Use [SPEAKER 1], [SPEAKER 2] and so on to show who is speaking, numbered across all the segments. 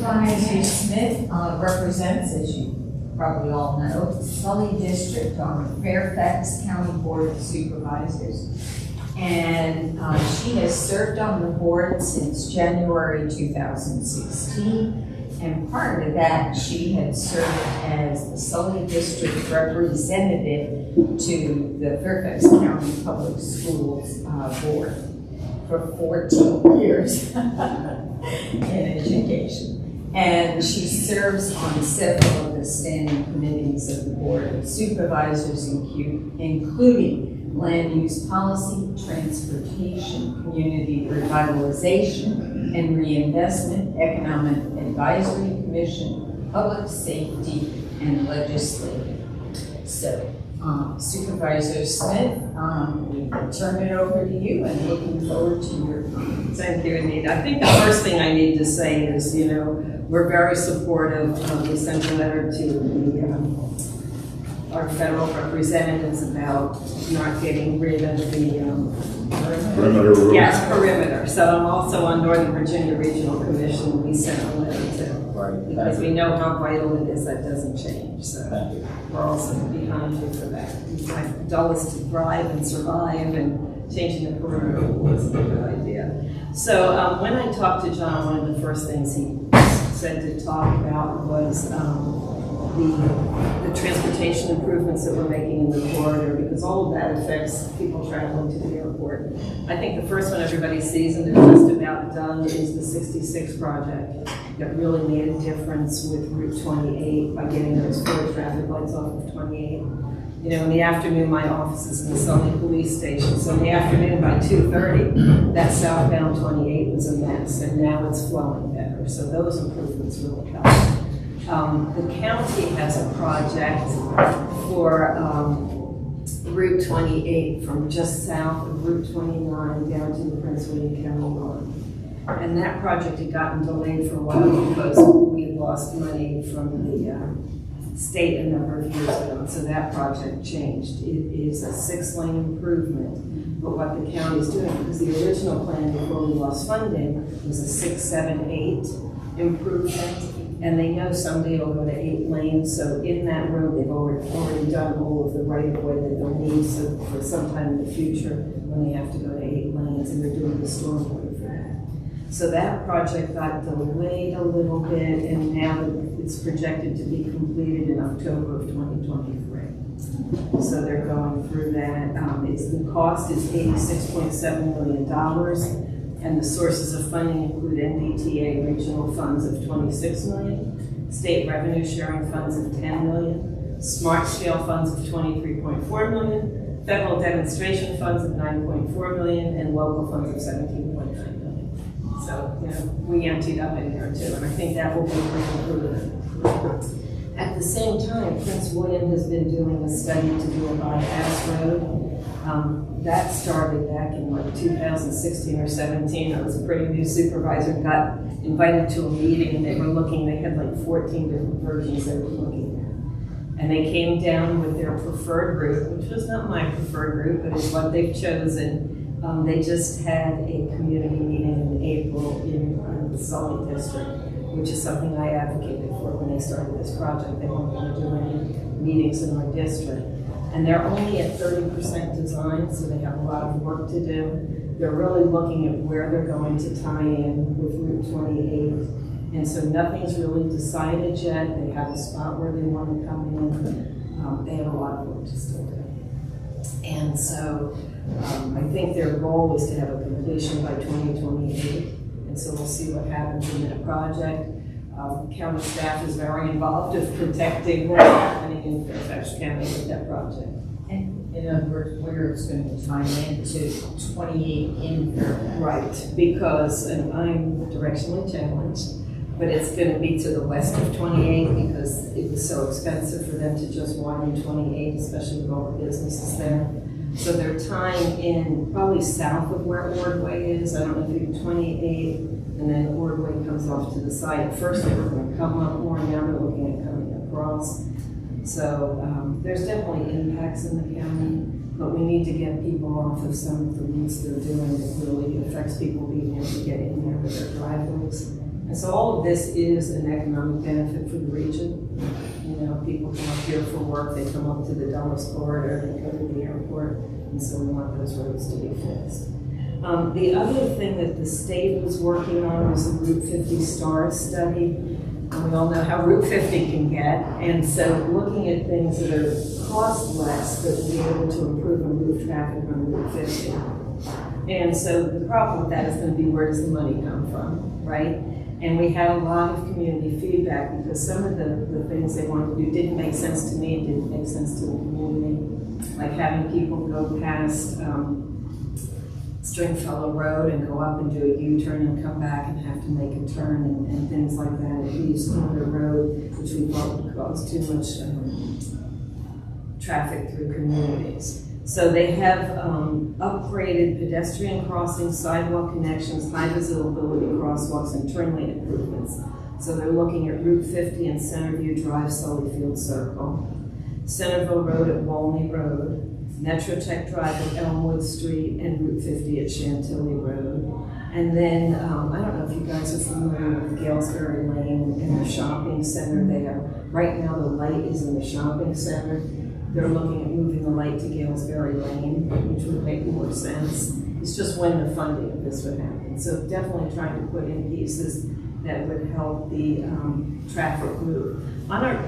[SPEAKER 1] Supervisor Smith represents, as you probably all know, the Sully District on the Fairfax County Board of Supervisors. And she has served on the board since January 2016. And prior to that, she had served as the Sully District representative to the Fairfax County Public Schools Board for 14 years in education. And she serves on several of the standing committees of the Board of Supervisors, including Land Use Policy, Transportation, Community Revitalization and Reinvestment, Economic Advisory Commission, Public Safety, and Legislative. So, Supervisor Smith, we turn it over to you and looking forward to your comments.
[SPEAKER 2] Thank you, Anita. I think the first thing I need to say is, we're very supportive. We sent a letter to our federal representatives about not getting rid of the
[SPEAKER 3] perimeter rules.
[SPEAKER 2] Yes, perimeter. So I'm also on Northern Virginia Regional Commission. We sent a letter to, because we know how vital it is. That doesn't change. So we're also behind you for that. My goal is to thrive and survive, and changing the perimeter rules is a good idea. So when I talked to John, one of the first things he said to talk about was the transportation improvements that we're making in the corridor, because all of that affects people traveling to the airport. I think the first one everybody sees, and they're just about done, is the 66 project that really made a difference with Route 28 by getting those 4 traffic lights off of 28. In the afternoon, my office is in the Sully police station, so in the afternoon by 2:30, that southbound 28 was a mess, and now it's flowing better. So those improvements really help. The county has a project for Route 28 from just south of Route 29 down to the Prince William County line. And that project had gotten delayed for a while because we had lost money from the state a number of years ago. So that project changed. It is a 6-lane improvement. But what the county is doing, because the original plan before we lost funding was a 6, 7, 8 improvement. And they know someday it'll go to 8 lanes. So in that road, they've already done all of the right-of-way that they'll need, so for some time in the future when they have to go to 8 lanes, and they're doing the stormwater for that. So that project got delayed a little bit, and now it's projected to be completed in October of 2023. So they're going through that. The cost is $86.7 million. And the sources of funding include NDTA regional funds of $26 million, state revenue sharing funds of $10 million, smart scale funds of $23.4 million, federal demonstration funds of $9.4 million, and local funds of $17.9 million. So, we emptied up in there too, and I think that will be included. At the same time, Prince William has been doing a study to do a bypass road. That started back in 2016 or 17. I was a pretty new supervisor, got invited to a meeting, and they had 14 different versions they were looking at. And they came down with their preferred route, which was not my preferred route, but it's what they've chosen. They just had a community meeting in April in the Sully district, which is something I advocated for when they started this project. They weren't going to do any meetings in our district. And they're only at 30% design, so they have a lot of work to do. They're really looking at where they're going to tie in with Route 28. And so nothing's really decided yet. They have a spot where they want to come in. They have a lot of work to still do. And so I think their goal is to have a completion by 2028. And so we'll see what happens in that project. County staff is very involved in protecting what's happening in Fairfax County with that project.
[SPEAKER 1] And in other words, where it's going to tie into 28 in Fairfax.
[SPEAKER 2] Right, because I'm directionally challenged, but it's going to be to the west of 28 because it was so expensive for them to just widen 28, especially with all the businesses there. So they're tying in probably south of where Ordway is. I don't know if you do 28, and then Ordway comes off to the side. At first they were going to come up more, now they're looking at coming across. So there's definitely impacts in the county, but we need to get people off of some of the routes they're doing that really affects people being able to get in there with their driveways. And so all of this is an economic benefit for the region. You know, people come up here for work, they come up to the Dulles corridor, they go to the airport, and so we want those roads to be fixed. The other thing that the state was working on was the Route 50 STARS study. We all know how Route 50 can get, and so looking at things that are cost less that will be able to improve and move traffic on Route 50. And so the problem with that is going to be, where does the money come from, right? And we had a lot of community feedback because some of the things they wanted to do didn't make sense to me, didn't make sense to the community. Like having people go past Stringfellow Road and go up and do a U-turn and come back and have to make a turn and things like that. It leaves Corner Road, which we thought would cause too much traffic through communities. So they have upgraded pedestrian crossings, sidewalk connections, high visibility crosswalks, and turn lane improvements. So they're looking at Route 50 and Centerview Drive, Sully Field Circle, Centerville Road at Walney Road, Metrotech Drive at Elmwood Street, and Route 50 at Chantilly Road. And then, I don't know if you guys are familiar with Galesbury Lane and the shopping center there. Right now the light is in the shopping center. They're looking at moving the light to Galesbury Lane, which would make more sense. It's just when the funding of this would happen. So definitely trying to put in pieces that would help the traffic move. On our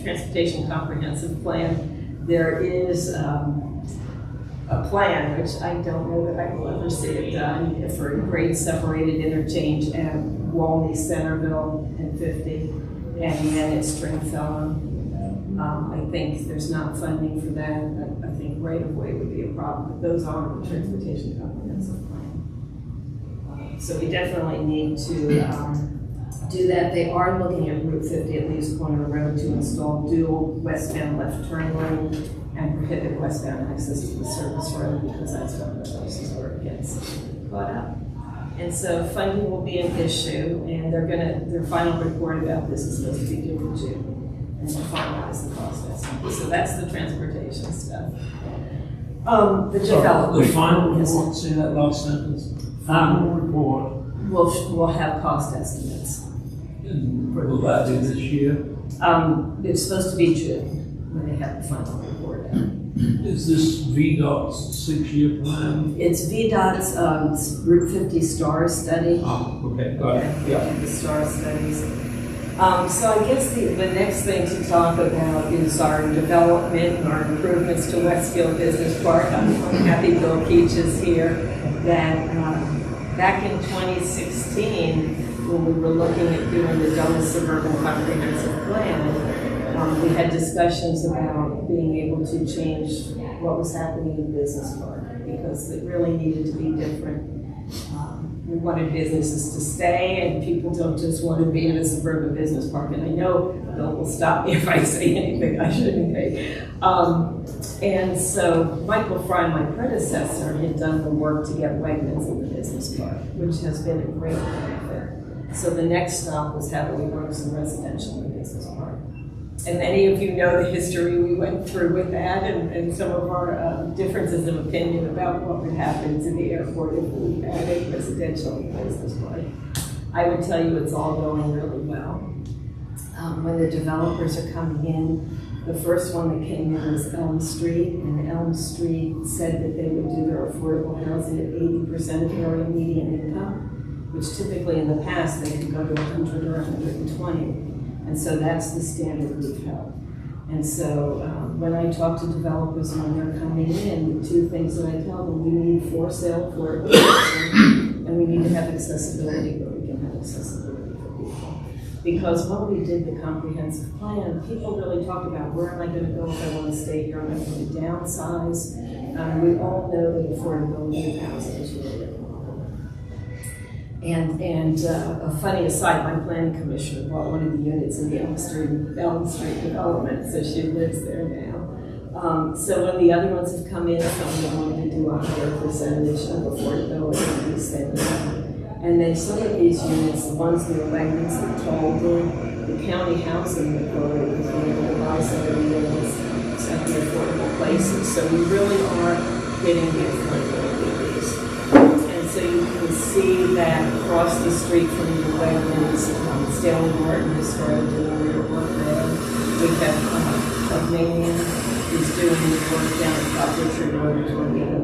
[SPEAKER 2] transportation comprehensive plan, there is a plan, which I don't know that I will ever see it done, for a grade separated interchange at Walney, Centerville, and 50, and then at Stringfellow. I think there's not funding for that. I think right-of-way would be a problem, but those are the transportation comprehensive plan. So we definitely need to do that. They are looking at Route 50 at Lee's Corner Road to install dual westbound left turn lane and prohibit westbound access to the service road, because that's one of the places where it gets caught up. And so funding will be an issue, and their final report about this is supposed to be due in June. And to finalize the cost estimate. So that's the transportation stuff. The development.
[SPEAKER 4] The final report, say that last sentence. Final report.
[SPEAKER 2] We'll have cost estimates.
[SPEAKER 4] Will that be this year?
[SPEAKER 2] It's supposed to be June when they have the final report out.
[SPEAKER 4] Is this VDOT's 6-year plan?
[SPEAKER 2] It's VDOT's Route 50 STARS study.
[SPEAKER 4] Oh, okay, got it. Yeah.
[SPEAKER 2] The STARS studies. So I guess the next thing to talk about is our development and our improvements to Westfield Business Park. I'm happy Bill Keach is here. That back in 2016, when we were looking at doing the Dulles Suburban Comprehensive Plan, we had discussions about being able to change what was happening in the business park, because it really needed to be different. We wanted businesses to stay, and people don't just want to be in a suburban business park. And I know Bill will stop me if I say anything I shouldn't say. And so Michael Fry, my predecessor, had done the work to get Wegmans in the business park, which has been a great benefit. So the next stop was how do we work some residential in the business park. And many of you know the history we went through with that, and some of our differences of opinion about what would happen to the airport if we had a residential business park. I would tell you it's all going really well. When the developers are coming in, the first one that came in was Elm Street, and Elm Street said that they would do their affordable housing at 80% of area median income, which typically in the past they could go to 100 or 120. And so that's the standard we've held. And so when I talk to developers when they're coming in, the two things that I tell them, we need for sale for and we need to have accessibility, but we can have accessibility for people. Because when we did the comprehensive plan, people really talked about, where am I going to go if I want to stay here? Am I going to downsize? We all know that affordability of housing is really important. And a funny aside, my planning commissioner bought one of the units in the Elm Street development, so she lives there now. So when the other ones have come in, some of them wanted to do a higher percentage of affordability and these things. And then some of these units, the ones that are Wegmans that told the county housing authority was able to buy some of the units at the affordable places. So we really are getting the affordability of these. So you can see that across the street from the wetlands, Stanley Martin is starting doing their work there. We have Tasmanian is doing the work down at Top Richard Road in Tornado.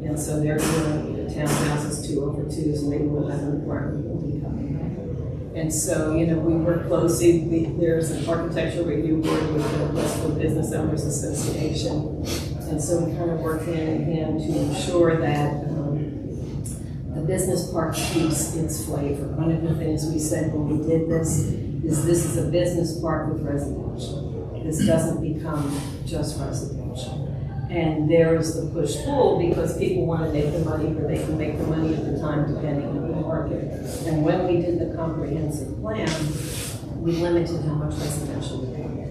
[SPEAKER 2] And so they're doing the townhouses 2/2s, and maybe we'll have an apartment building coming up. And so, we work closely. There's an architectural review board with the Westfield Business Owners Association. And so we kind of work hand in hand to ensure that the business park keeps its flavor. One of the things we said when we did this is a business park with residential. This doesn't become just residential. And there is the push-pull because people want to make the money where they can make the money at the time depending on the market. And when we did the comprehensive plan, we limited how much residential we could get.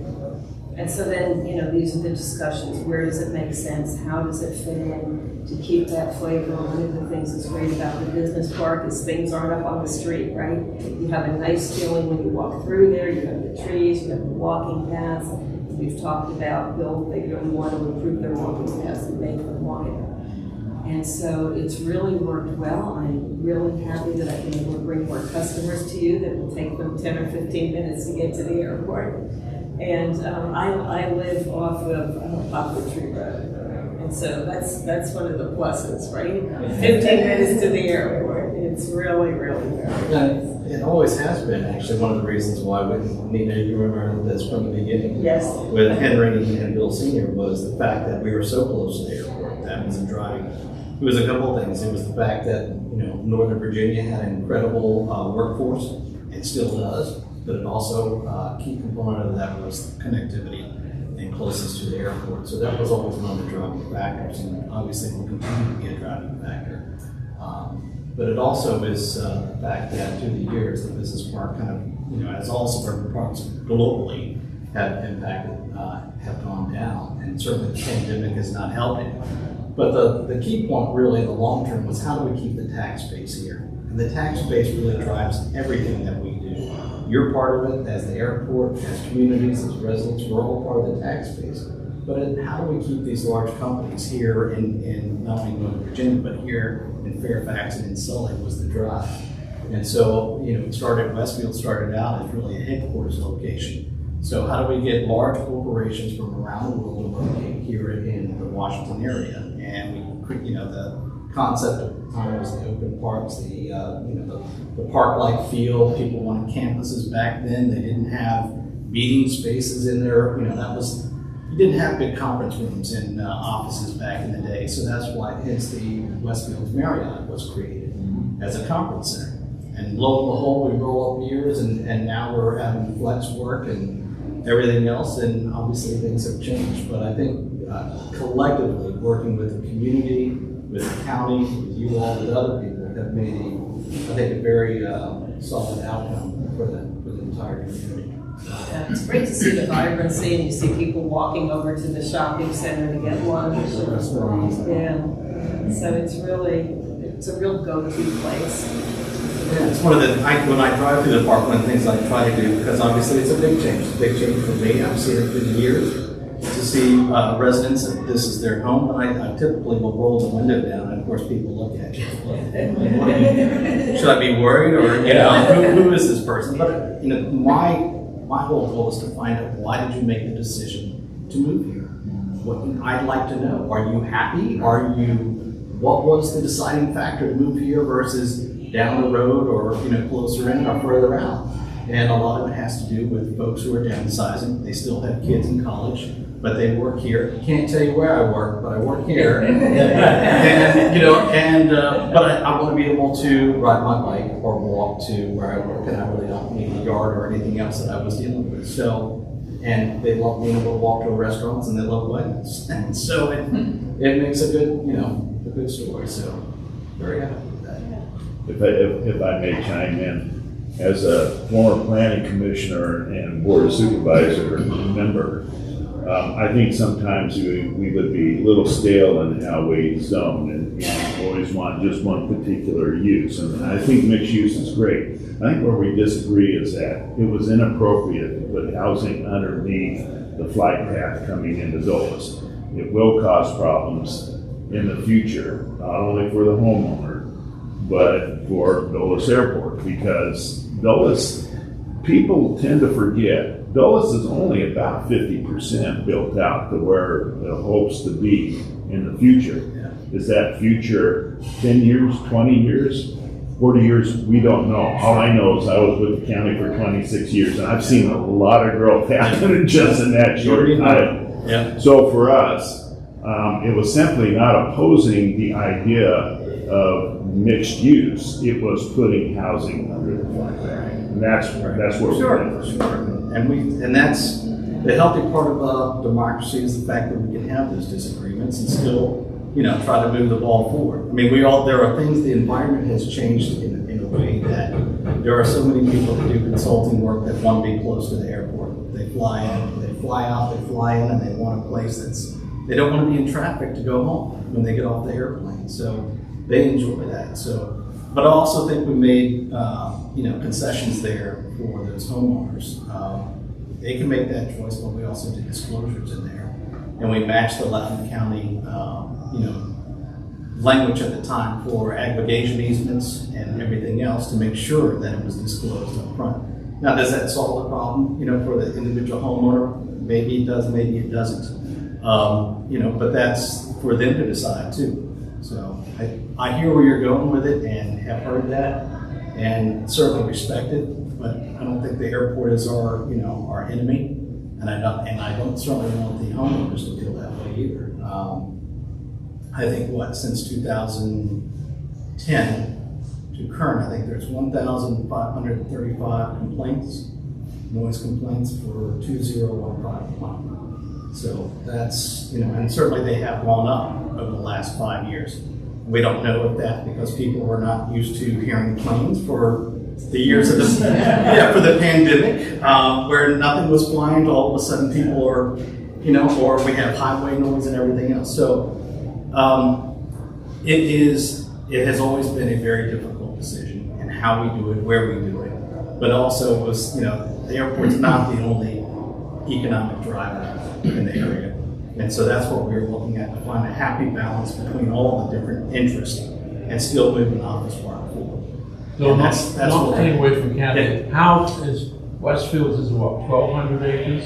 [SPEAKER 2] And so then, these are the discussions. Where does it make sense? How does it fit in to keep that flavor? One of the things that's great about the business park is things aren't up on the street, right? You have a nice feeling when you walk through there. You have the trees, you have the walking paths. We've talked about they really want to improve their walking paths and make them wider. And so it's really worked well. I'm really happy that I've been able to bring more customers to you that will take them 10 or 15 minutes to get to the airport. And I live off of Poplar Tree Road. And so that's one of the pluses, right? 15 minutes to the airport. It's really, really good.
[SPEAKER 5] It always has been actually one of the reasons why Nina, you remember this from the beginning.
[SPEAKER 2] Yes.
[SPEAKER 5] With Henry and Bill Sr. was the fact that we were so close to the airport. That was a driving. It was a couple of things. It was the fact that Northern Virginia had an incredible workforce. It still does. But it also, a key component of that was connectivity and closest to the airport. So that was always one of the driving factors, and obviously will continue to be a driving factor. But it also is the fact that through the years, the business park kind of, as all suburban parks globally have impacted, have gone down, and certainly the pandemic is not helping. But the key point really in the long term was how do we keep the tax base here? And the tax base really drives everything that we do. You're part of it as the airport, as communities, as residents, we're all part of the tax base. But how do we keep these large companies here in not only Northern Virginia, but here in Fairfax and in Sully was the drive. And so, Westfield started out as really a headquarters location. So how do we get large corporations from around the world to locate here in the Washington area? And the concept at the time was the open parks, the park-like feel. People wanted campuses back then. They didn't have meeting spaces in there. You didn't have big conference rooms and offices back in the day. So that's why hence the Westfield Marriott was created as a conference center. And lo and behold, we roll up years and now we're having flex work and everything else. And obviously things have changed. But I think collectively working with the community, with the county, with you all, with other people have made a very solid outcome for the entire community.
[SPEAKER 2] Yeah, it's great to see the vibrancy, and you see people walking over to the shopping center to get lunch. Yeah, so it's a real go-to place.
[SPEAKER 5] Yeah, it's one of when I drive through the park, one of the things I try to do, because obviously it's a big change. It's a big change for me. I've seen it through the years. To see residents that this is their home, but I typically will roll the window down, and of course people look at you. Should I be worried, or who is this person? But my whole goal is to find out why did you make the decision to move here? I'd like to know. Are you happy? What was the deciding factor to move here versus down the road, or closer in or further out? And a lot of it has to do with folks who are downsizing. They still have kids in college, but they work here. Can't tell you where I work, but I work here. But I want to be able to ride my bike or walk to where I work, and I really don't need a yard or anything else that I was dealing with. So, and they love being able to walk to restaurants, and they love weddings. And so it makes a good, a good story. So very happy with that.
[SPEAKER 3] If I may chime in, as a former planning commissioner and board of supervisor member, I think sometimes we would be a little stale in how we zone and always want just one particular use. And I think mixed use is great. I think where we disagree is that it was inappropriate to put housing underneath the flight path coming into Dulles. It will cause problems in the future, not only for the homeowner, but for Dulles Airport, because Dulles, people tend to forget, Dulles is only about 50% built out to where it hopes to be in the future. Is that future 10 years, 20 years, 40 years? We don't know. All I know is I was with the county for 26 years, and I've seen a lot of growth happen just in that short time.
[SPEAKER 5] Yeah.
[SPEAKER 3] So for us, it was simply not opposing the idea of mixed use. It was putting housing under the flag. And that's where we're at.
[SPEAKER 5] And that's the healthy part of democracy, is the fact that we can have those disagreements and still, try to move the ball forward. I mean, there are things, the environment has changed in a way that there are so many people that do consulting work that want to be close to the airport. They fly in, they fly out, they fly in, and they want a place they don't want to be in traffic to go home when they get off the airplane. So they enjoy that. So, but I also think we made, concessions there for those homeowners. They can make that choice, but we also did disclosures in there. And we matched the Loudoun County, language at the time for aggregation easements and everything else to make sure that it was disclosed up front. Now, does that solve the problem, for the individual homeowner? Maybe it does, maybe it doesn't. But that's for them to decide too. So I hear where you're going with it and have heard that and certainly respect it, but I don't think the airport is our enemy. And I don't certainly want the homeowners to feel that way either. I think since 2010 to current, I think there's 1,535 complaints, noise complaints for 2015. So that's, and certainly they have gone up over the last 5 years. We don't know if that's because people were not used to hearing planes for the years of the for the pandemic, where nothing was flying. All of a sudden, people are, or we have highway noise and everything else. So it has always been a very difficult decision in how we do it, where we do it, but also it was, the airport's not the only economic driver in the area, and so that's what we're looking at, to find a happy balance between all the different interests and still moving office work forward.
[SPEAKER 4] So
[SPEAKER 5] that's
[SPEAKER 4] not
[SPEAKER 5] what
[SPEAKER 4] taking away from county,
[SPEAKER 5] Yeah.
[SPEAKER 4] how is, Westfield is what, 1,200 acres?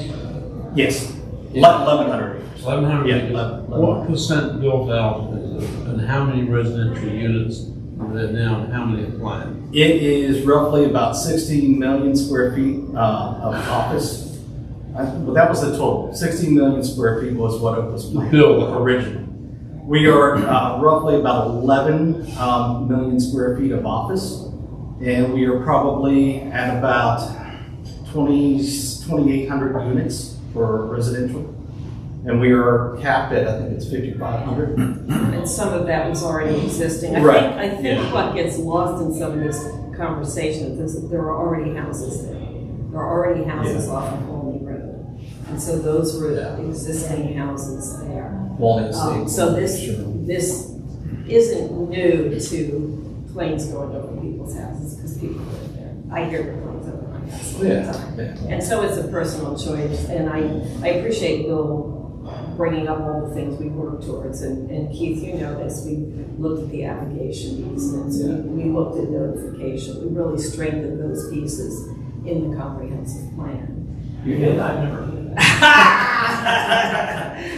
[SPEAKER 5] Yes, 1,100 acres.
[SPEAKER 4] 1,100
[SPEAKER 5] Yeah,
[SPEAKER 4] acres.
[SPEAKER 5] 1,100.
[SPEAKER 4] What percent built out is it, and how many residential units are there now, and how many are planned?
[SPEAKER 5] It is roughly about 16 million square feet of office. Well, that was the total. 16 million square feet was what it was planned originally. We are roughly about 11 million square feet of office, and we are probably at about 2,800 units for residential. And we are capped at, I think it's 5,500.
[SPEAKER 2] And some of that was already existing. I think what gets lost in some of this conversation is that there are already houses there. There are already houses off of Colney Road. And so those were existing houses there. So this isn't new to planes going over people's houses, because people live there. I hear the planes over my house all the time. And so it's a personal choice. And I appreciate Bill bringing up all the things we work towards. And Keith, you know this, we looked at the aggregation easements, we looked at notification, we really strengthened those pieces in the comprehensive plan.
[SPEAKER 6] You did? I never did that.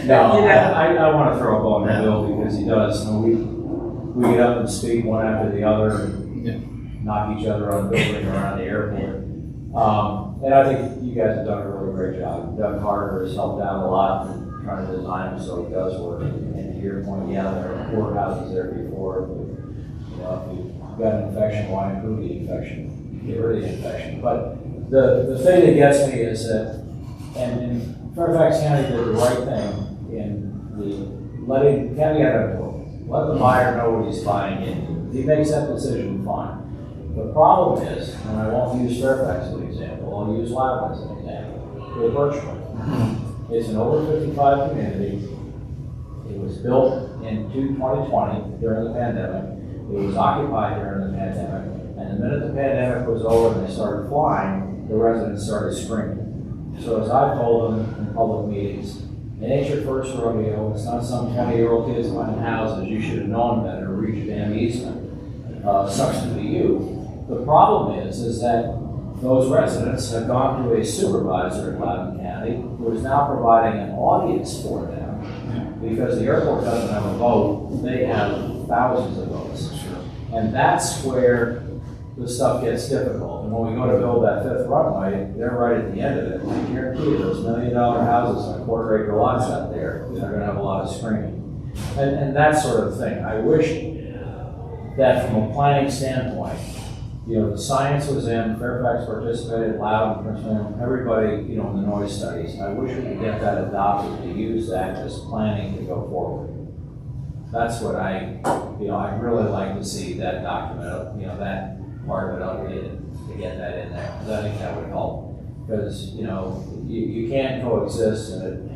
[SPEAKER 6] No, I want to throw a bone at Bill, because he does. We get up and speak one after the other and knock each other on the building around the airport. And I think you guys have done a really great job. Doug Carter has helped out a lot in trying to design it so it does work. And to your point, there are courthouses there before. If you've got an infection, why improve the infection? Get rid of the infection. But the thing that gets me is that, and Fairfax County did the right thing in let the buyer know what he's buying into. If he makes that decision, fine. The problem is, and I won't use Fairfax as an example, I'll use Loudoun as an example, with Birchwood. It's an over 55 community. It was built in 2020 during the pandemic. It was occupied during the pandemic. And the minute the pandemic was over and they started flying, the residents started screaming. So as I've told them in public meetings, it ain't your first rodeo. It's not some 20-year-old kids buying houses. You should have known better to reach a damn easement. sucks to be you. The problem is that those residents have gone to a supervisor in Loudoun County who is now providing an audience for them because the airport doesn't have a vote, they have thousands of votes. And that's where the stuff gets difficult. And when we go to build that 5th runway, they're right at the end of it. I guarantee you, those $1 million houses on quarter-acre lots out there, they're gonna have a lot of screening. And that sort of thing. I wish that from a planning standpoint, you know, the science was in, Fairfax participated, Loudoun, Princeton, everybody, you know, in the noise studies. I wish we could get that adopted to use that as planning to go forward. That's what I'd really like to see that document, you know, that part of it updated to get that in there. Because I think that would help. Because, you know, you can coexist and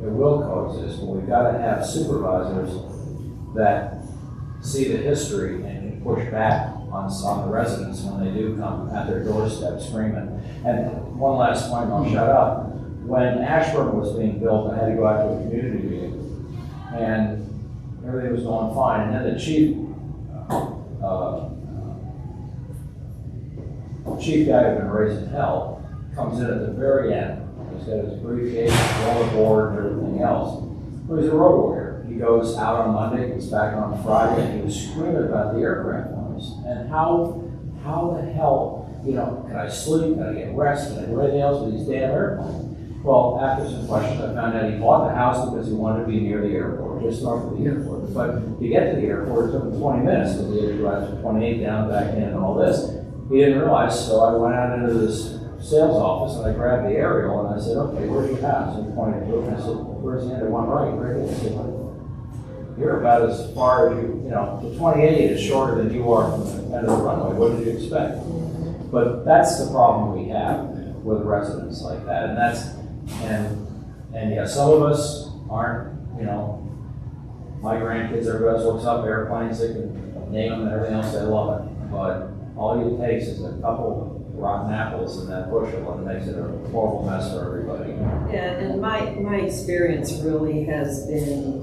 [SPEAKER 6] it will coexist, but we've got to have supervisors that see the history and can push back on the residents when they do come at their doorstep screaming. And one last point, and I'll shut up. When Ashburn was being built, I had to go out to a community meeting, and everything was going fine. And then the chief guy who'd been raising hell comes in at the very end. He's got his briefcase, roller board, and everything else. Well, he's a road warrior. He goes out on Monday, he's back on Friday, and he was screaming about the aircraft noise. And how the hell, you know, can I sleep? Can I get rest? Can I do anything else with these damn airplanes? Well, after some questions, I found out he bought the house because he wanted to be near the airport, just north of the airport. But to get to the airport, it took him 20 minutes because he had to drive from 28 down, back in, and all this. He didn't realize, so I went out into this sales office and I grabbed the aerial and I said, okay, where's your house? And he pointed to it and I said, where's the end? It went right here. I said, you're about as far as you know, the 28 is shorter than you are from the end of the runway. What did you expect? But that's the problem we have with residents like that. And yeah, some of us aren't, you know, my grandkids, everybody else looks up airplanes, they can name them and everything else, they love it. But all it takes is a couple rotten apples in that bushel and it makes it a horrible mess for everybody.
[SPEAKER 2] Yeah, and my experience really has been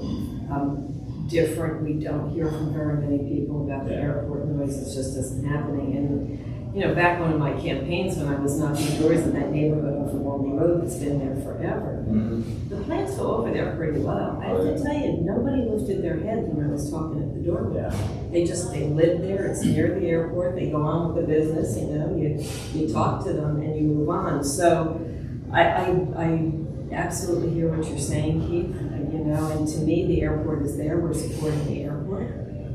[SPEAKER 2] different. We don't hear from very many people about the airport noise. It just isn't happening. And, you know, back one of my campaigns when I was knocking doors in that neighborhood off of Walney Road that's been there forever, the plants go over there pretty well. I have to tell you, nobody lifted their head when I was talking at the doorway. They live there, it's near the airport, they go on with the business, you know, you talk to them and you move on. So I absolutely hear what you're saying, Keith, you know, and to me, the airport is there, we're supporting the airport,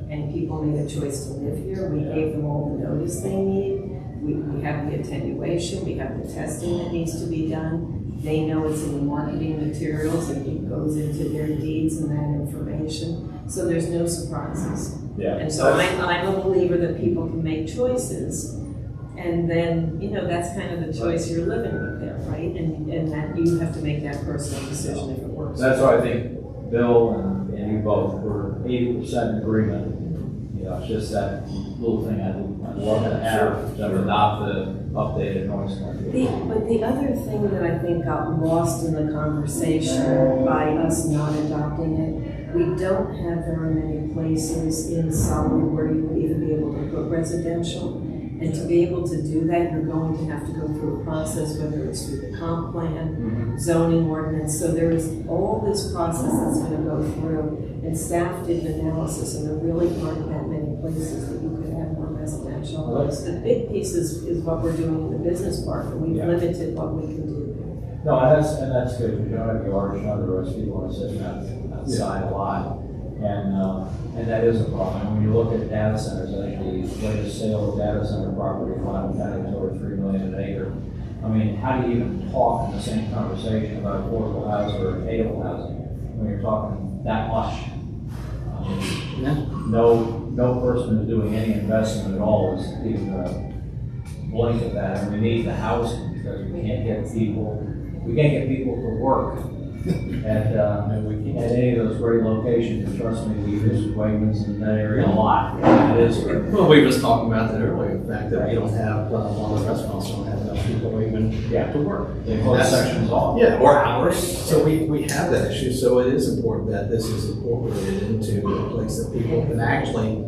[SPEAKER 2] and people made a choice to live here. We gave them all the notice they need. We have the attenuation, we have the testing that needs to be done. They know it's in the marketing materials, and it goes into their deeds and that information. So there's no surprises.
[SPEAKER 6] Yeah.
[SPEAKER 2] And so I'm a believer that people can make choices, and then, you know, that's kind of the choice you're living with there, right? And that you have to make that personal decision if it works.
[SPEAKER 6] That's why I think Bill and you both were 80% in agreement. You know, it's just that little thing I'd love to have to adopt the updated noise control.
[SPEAKER 2] But the other thing that I think got lost in the conversation by us not adopting it, we don't have very many places in Sully where you would even be able to put residential. And to be able to do that, you're going to have to go through a process, whether it's through the comp plan, zoning ordinance. So there is all this process that's going to go through. And staff did an analysis, and there really aren't that many places that you could have more residential. The big piece is what we're doing in the business park, and we've limited what we can do.
[SPEAKER 6] No, and that's good. You don't have the orange, the rest people are sitting outside a lot. And that is a problem. When you look at data centers, I think the latest sale of data center property in Loudoun County is over $3 million an acre. I mean, how do you even talk in the same conversation about affordable housing or attainable housing when you're talking that much? No person who's doing any investment at all is even going to blink at that. And we need the housing because we can't get people to work. At any of those great locations, and trust me, we use Wegmans in that area a lot. It is.
[SPEAKER 5] Well, we were just talking about that earlier, the fact that we don't have, a lot of restaurants don't have enough people even to work.
[SPEAKER 6] They close sections off.
[SPEAKER 5] Yeah, or hours. So we have that issue. So it is important that this is incorporated into a place that people can actually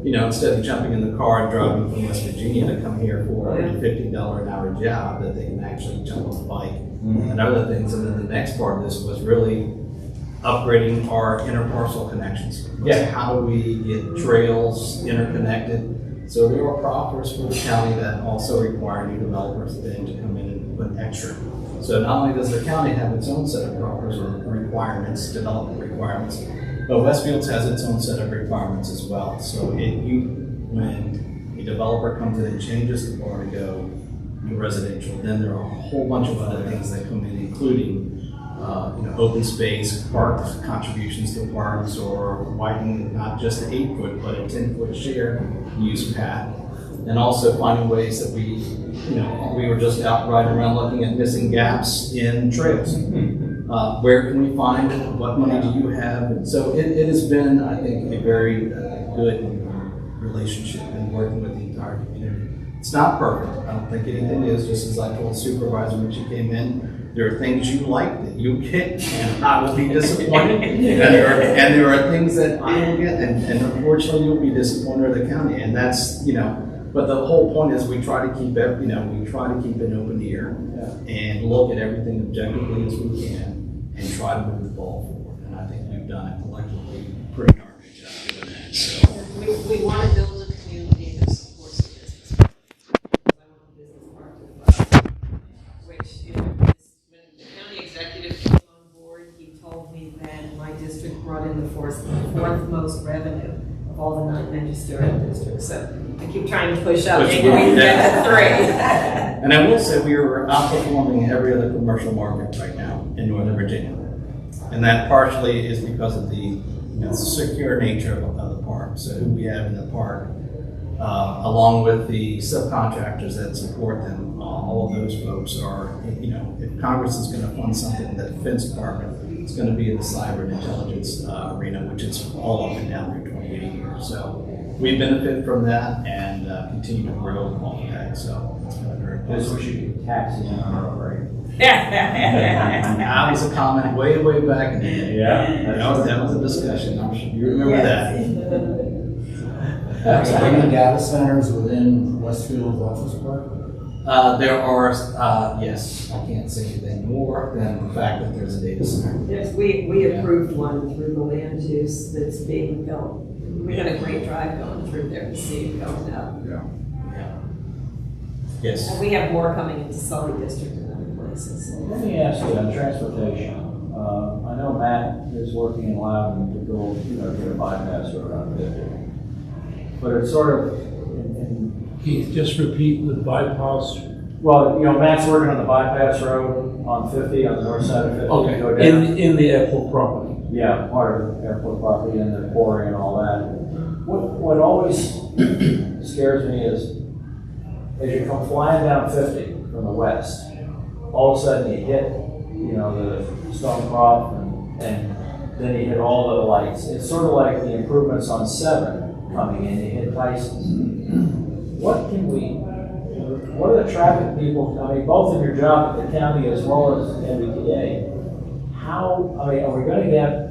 [SPEAKER 5] you know, instead of jumping in the car and driving from West Virginia to come here for a $50 an hour job, that they can actually jump on a bike and other things. And then the next part of this was really upgrading our interparcel connections.
[SPEAKER 6] Yeah.
[SPEAKER 5] How do we get trails interconnected? So there are proffers for the county that also require new developers then to come in and put extra. So not only does the county have its own set of proffers or requirements, development requirements, but Westfields has its own set of requirements as well. So when a developer comes in and changes the bar to go to residential, then there are a whole bunch of other things that come in, including open space, parks, contributions to parks, or widening not just an 8-foot, but a 10-foot shared use path. And also finding ways that we were just out riding around looking at missing gaps in trails. Where can we find it? What money do you have? And so it has been, I think, a very good relationship in working with the entire community. It's not perfect. I don't think anything is, just as I told Supervisor when she came in. There are things you like that you get, and I will be disappointed. and there are things that I will get, and unfortunately you'll be disappointed with the county. And that's, but the whole point is we try to keep an open ear and look at everything objectively as we can and try to move the ball forward. And I think we've done it collectively pretty darn good job doing that. So
[SPEAKER 2] We want to build a community that supports the business part. I want the business part to thrive, which, when the county executive came on board, he told me that my district brought in the fourth most revenue of all the non-magisterial districts. So I keep trying to push up, maybe we can get to 3.
[SPEAKER 5] And I will say we are outperforming every other commercial market right now in Northern Virginia. And that partially is because of the secure nature of the park. So who we have in the park, along with the subcontractors that support them, all of those folks are, if Congress is going to fund something in the Defense Department, it's going to be in the cyber and intelligence arena, which is all up and down Route 28 here. So we benefit from that and continue to grow along that. So it's been a very
[SPEAKER 6] Because we should be taxing on our right?
[SPEAKER 5] That was a comment way back in the day.
[SPEAKER 6] Yeah.
[SPEAKER 5] That was a discussion. I'm sure you remember that.
[SPEAKER 7] How many data centers within Westfield's office park?
[SPEAKER 5] There are, yes, I can't say anything more than the fact that there's a data center.
[SPEAKER 2] Yes, we approved one through the land use that's being built. We had a great drive going through there to see it going up.
[SPEAKER 5] Yeah. Yes.
[SPEAKER 2] And we have more coming into Sully District and other places.
[SPEAKER 6] Let me ask you on transportation. I know Matt is working in Loudon to go, get a bypass road on 50. But it's sort of,
[SPEAKER 4] Keith, just repeat the bypass.
[SPEAKER 6] well, Matt's working on the bypass road on 50, on the north side of 50.
[SPEAKER 4] Okay,
[SPEAKER 6] Go down.
[SPEAKER 4] in the airport property.
[SPEAKER 6] Yeah, part of the airport property and the quarry and all that. What always scares me is, as you come flying down 50 from the west, all of a sudden you hit, the Stonecroft and then you hit all the lights. It's sort of like the improvements on 7 coming in, you hit Tyson's. What are the traffic people, both in your job at the county as well as MBTA, are we going to get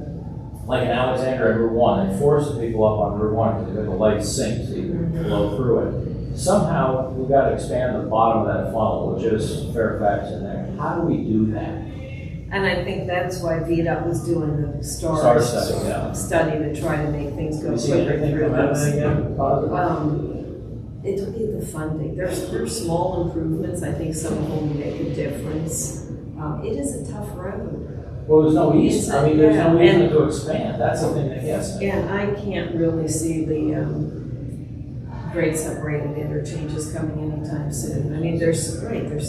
[SPEAKER 6] like an Alexander at Route 1 and force the people up on Route 1 because the lights sink so you can blow through it? Somehow we've got to expand the bottom of that funnel, which is Fairfax in there. How do we do that?
[SPEAKER 2] And I think that's why VDOT was doing the
[SPEAKER 6] Star study, yeah.
[SPEAKER 2] study to try to make things go
[SPEAKER 6] You see
[SPEAKER 2] quicker
[SPEAKER 6] anything
[SPEAKER 2] through
[SPEAKER 6] from that
[SPEAKER 2] those.
[SPEAKER 6] again? Positive?
[SPEAKER 2] It'll be the funding. There's small improvements. I think some of them make a difference. It is a tough road.
[SPEAKER 6] Well, there's no reason. There's no
[SPEAKER 2] Yeah,
[SPEAKER 6] reason
[SPEAKER 2] and-
[SPEAKER 6] to expand. That's the thing that gets me.
[SPEAKER 2] And I can't really see the grade separated interchanges coming anytime soon. There's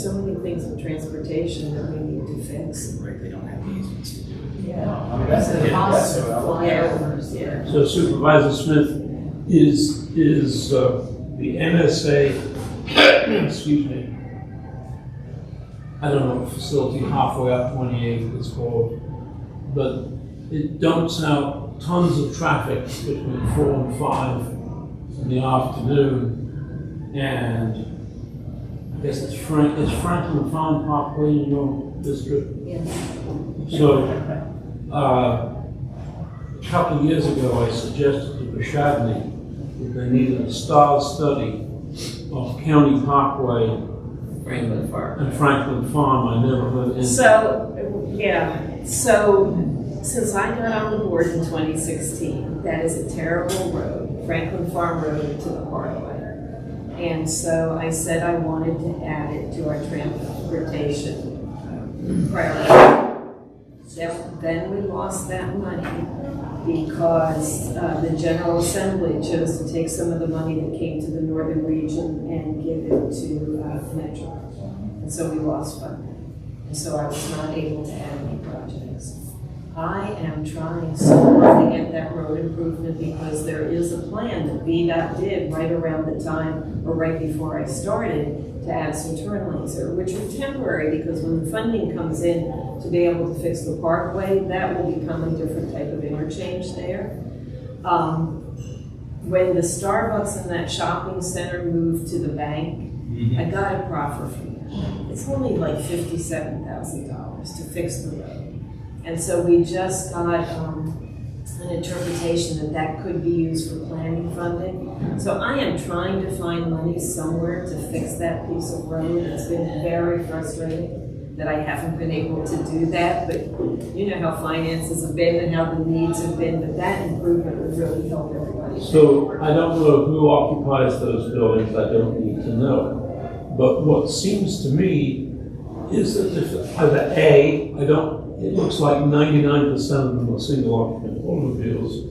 [SPEAKER 2] so many things with transportation that we need to fix.
[SPEAKER 5] Right, they don't have the easements to do it.
[SPEAKER 6] Yeah, that's
[SPEAKER 1] The
[SPEAKER 6] the
[SPEAKER 1] cost
[SPEAKER 6] that's
[SPEAKER 1] of
[SPEAKER 6] what
[SPEAKER 1] flyovers.
[SPEAKER 2] Yeah.
[SPEAKER 4] So Supervisor Smith, is the NSA, excuse me, I don't know, facility halfway up 28 it's called, but it dumps out tons of traffic between 4 and 5 in the afternoon, and I guess it's Franklin Farm Parkway in your district.
[SPEAKER 2] Yeah.
[SPEAKER 4] So, a couple of years ago, I suggested to Bashadney that they needed a style study of County Parkway
[SPEAKER 2] Franklin Farm.
[SPEAKER 4] and Franklin Farm. I never heard any.
[SPEAKER 2] So, yeah, so since I got on the board in 2016, that is a terrible road, Franklin Farm Road to the Parkway. And so I said I wanted to add it to our transportation priority. Then we lost that money because the General Assembly chose to take some of the money that came to the northern region and give it to Metro. And so we lost funding. And so I was not able to add any projects. I am trying so hard to get that road improvement because there is a plan that VDOT did right around the time or right before I started to add some turn lanes there, which are temporary because when the funding comes in to be able to fix the parkway, that will become a different type of interchange there. When the Starbucks in that shopping center moved to the bank, I got a proffer from them. It's only like $57,000 to fix the road. And so we just got an interpretation that that could be used for planning funding. So I am trying to find money somewhere to fix that piece of road. It's been very frustrating that I haven't been able to do that, but you know how finances have been and how the needs have been, but that improvement would really help everybody.
[SPEAKER 4] So I don't know who occupies those buildings, I don't need to know. But what seems to me is that if either A, it looks like 99% of them are single occupant automobiles.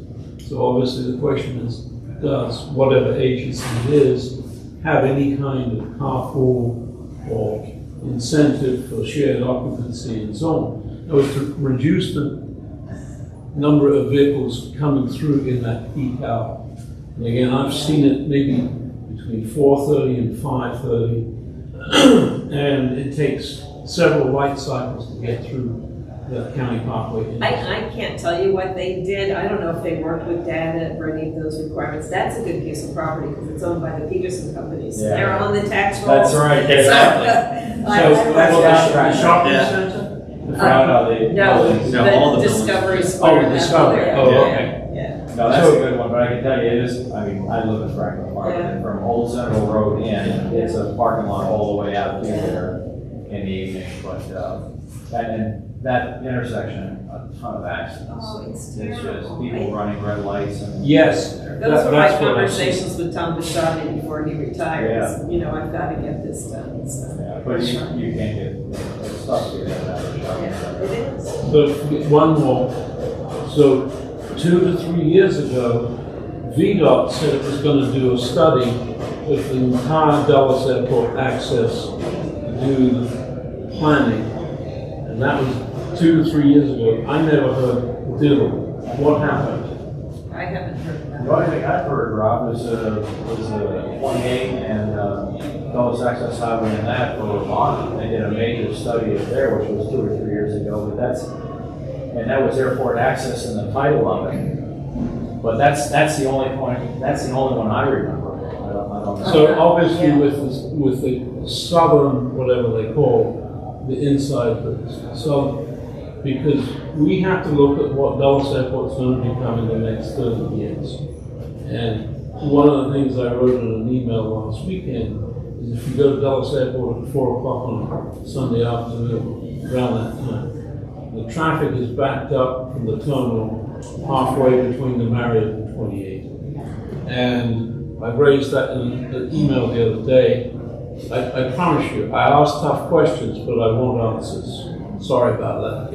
[SPEAKER 4] So obviously the question is, does whatever agency it is have any kind of carpool or incentive for shared occupancy and so on? That was to reduce the number of vehicles coming through in that peak hour. And again, I've seen it maybe between 4:30 and 5:30, and it takes several light cycles to get through the county parkway.
[SPEAKER 2] I can't tell you what they did. I don't know if they worked with data for any of those requirements. That's a good piece of property because it's owned by the Peterson companies.
[SPEAKER 6] Yeah.
[SPEAKER 2] They're on the tax roll.
[SPEAKER 6] That's right, exactly.
[SPEAKER 4] So,
[SPEAKER 6] That's
[SPEAKER 4] the shopping
[SPEAKER 5] Yeah.
[SPEAKER 4] center?
[SPEAKER 2] No,
[SPEAKER 5] all the
[SPEAKER 2] the Discovery Square.
[SPEAKER 4] Oh, Discovery.
[SPEAKER 2] there.
[SPEAKER 4] Oh,
[SPEAKER 2] Yeah.
[SPEAKER 4] okay.
[SPEAKER 2] Yeah.
[SPEAKER 6] No, that's a good one, but I can tell you, it is, I mean, I live in Franklin Park,
[SPEAKER 2] Yeah.
[SPEAKER 6] and from Old Central Road in, it's a parking lot all the way out through there in the evening, but, and that intersection, a ton of accidents.
[SPEAKER 2] Oh, it's
[SPEAKER 6] It's just
[SPEAKER 2] terrible.
[SPEAKER 6] people running red lights and.
[SPEAKER 4] Yes.
[SPEAKER 2] Those were
[SPEAKER 4] That's
[SPEAKER 2] my
[SPEAKER 4] what I see.
[SPEAKER 2] conversations with Tom Bashani before he retires. You know, I've got to get this done, so.
[SPEAKER 6] Yeah, but you can't get, it's tough to get out of the shopping
[SPEAKER 2] Yeah,
[SPEAKER 6] center.
[SPEAKER 2] it is.
[SPEAKER 4] So one more. So 2 to 3 years ago, VDOT said it was going to do a study with the entire Dulles Airport access to do the planning. And that was 2 to 3 years ago. I never heard the deal. What happened?
[SPEAKER 2] I haven't heard that.
[SPEAKER 6] The only thing I've heard, Rob, was 28 and Dulles Access Highway and that for Vermont. They did a major study up there, which was 2 or 3 years ago, but that was airport access in the title of it. But that's the only point, that's the only one I remember. I don't know.
[SPEAKER 4] So obviously
[SPEAKER 2] Yeah.
[SPEAKER 4] with the southern, whatever they call, the inside, the southern, because we have to look at what Dulles Airport's going to become in the next 30 years. And one of the things I wrote in an email last weekend is if you go to Dulles Airport at 4 o'clock on Sunday afternoon, around that time, the traffic is backed up from the terminal halfway between the Marriott and 28. And I raised that in an email the other day. I promise you, I asked tough questions, but I want answers. Sorry about that.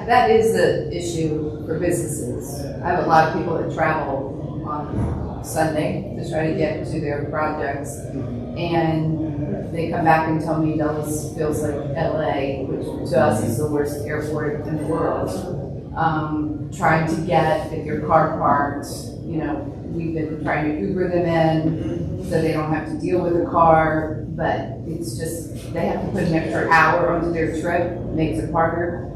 [SPEAKER 8] That is the issue for businesses. I have a lot of people that travel on Sunday to try to get to their projects. And they come back and tell me Dulles feels like LA, which to us is the worst airport in the world. Trying to get your car parked, we've been trying to Uber them in so they don't have to deal with a car, but it's just, they have to put an extra hour onto their trip, makes it harder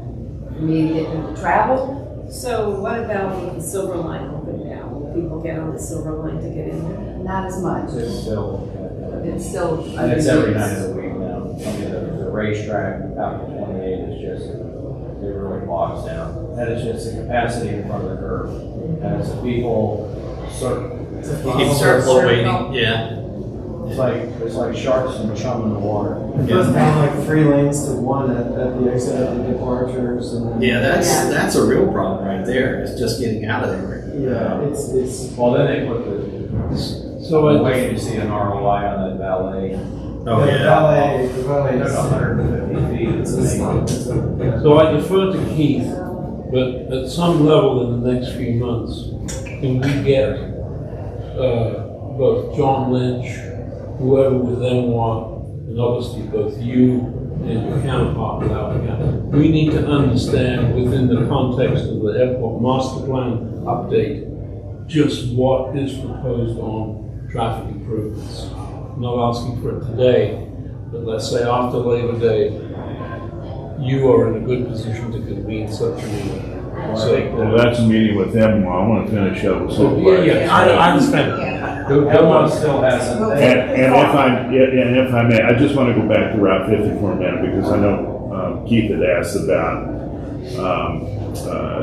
[SPEAKER 8] for me to get them to travel.
[SPEAKER 2] So what about with the Silver Line open now? Will people get on the Silver Line to get in there?
[SPEAKER 8] Not as much.
[SPEAKER 6] It's still.
[SPEAKER 8] It's still.
[SPEAKER 6] And it's every night of the week now. I mean, the racetrack out to 28 is just, it really bogs down. And it's just the capacity in front of the curve. And it's the people circle.
[SPEAKER 5] Keep circle waiting, yeah.
[SPEAKER 6] It's like sharks and chum in the water.
[SPEAKER 9] It goes down like 3 lanes to 1 at the exit at the departures and then.
[SPEAKER 5] Yeah, that's a real problem right there, is just getting out of there.
[SPEAKER 9] Yeah, it's.
[SPEAKER 6] Well, then they put the, waiting to see an ROI on that valet.
[SPEAKER 5] Oh,
[SPEAKER 9] The
[SPEAKER 5] yeah.
[SPEAKER 9] valet
[SPEAKER 6] They're
[SPEAKER 9] is.
[SPEAKER 6] 150 feet.
[SPEAKER 9] It's a stop.
[SPEAKER 4] So I defer to Keith, but at some level in the next few months, can we get both John Lynch, whoever we then want, and obviously both you and your counterpart without account, we need to understand within the context of the airport master plan update, just what is proposed on traffic improvements. I'm not asking for it today, but let's say after Labor Day, you are in a good position to convene such a meeting.
[SPEAKER 3] Well, that's a meeting with them, I want to finish up with
[SPEAKER 4] Yeah,
[SPEAKER 3] Supervisor.
[SPEAKER 4] I understand.
[SPEAKER 6] Everyone still hasn't.
[SPEAKER 3] And if I may, I just want to go back to Route 50 for a minute, because I know Keith had asked about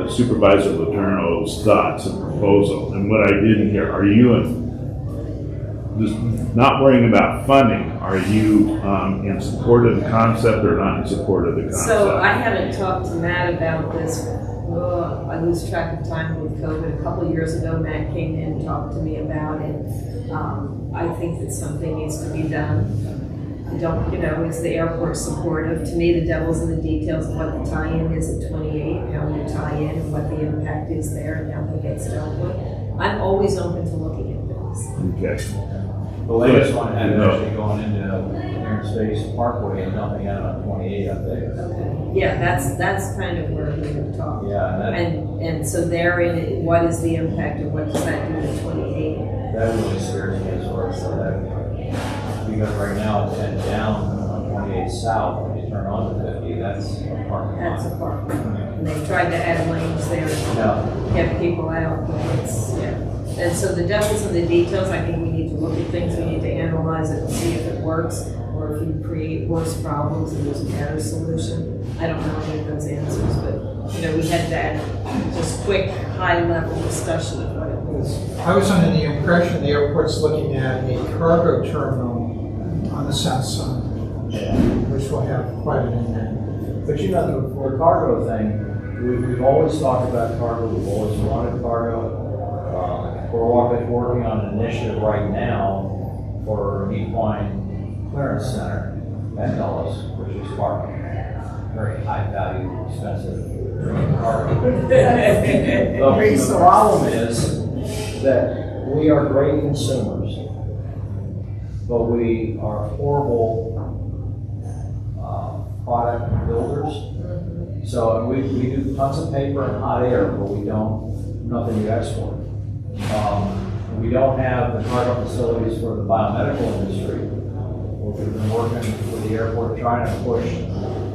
[SPEAKER 3] Supervisor Letourneau's thoughts and proposal. And what I didn't hear, are you just not worrying about funding, are you in support of the concept or not in support of the concept?
[SPEAKER 2] So I haven't talked to Matt about this. I lose track of time with COVID. A couple of years ago, Matt came in and talked to me about it. I think that something needs to be done. I don't, is the airport supportive? To me, the devil's in the details of what the tie-in is at 28, how you tie in and what the impact is there and how that gets dealt with. I'm always open to looking at things.
[SPEAKER 3] Okay.
[SPEAKER 6] The latest one had it actually going into Air and Space Parkway and dumping out on 28 up there.
[SPEAKER 2] Okay. Yeah, that's kind of where we were talking.
[SPEAKER 6] Yeah,
[SPEAKER 2] And so therein, what is the impact of what does that do to 28?
[SPEAKER 6] that really scares me as far as that. Because right now it's heading down on 28 south, when you turn on to 50, that's a parking lot.
[SPEAKER 2] That's a part. And they've tried to add lanes there to
[SPEAKER 6] No,
[SPEAKER 2] get people out, but it's, yeah. And so the devil's in the details. I think we need to look at things, we need to analyze it and see if it works, or if you create worse problems and there's a better solution. I don't know any of those answers, but, we had that just quick, high-level discussion of what it was.
[SPEAKER 10] I was under the impression the airport's looking at a cargo terminal on the south side, which will have quite an impact.
[SPEAKER 6] but the cargo thing, we've always talked about cargo, we've always wanted cargo. We're working on an initiative right now for Equine Clearance Center at Dulles, which is parking. Very high value, expensive cargo. The problem is that we are great consumers, but we are horrible product builders. So we do tons of paper and hot air, but we don't, nothing you export. We don't have the cargo facilities for the biomedical industry. We've been working with the airport trying to push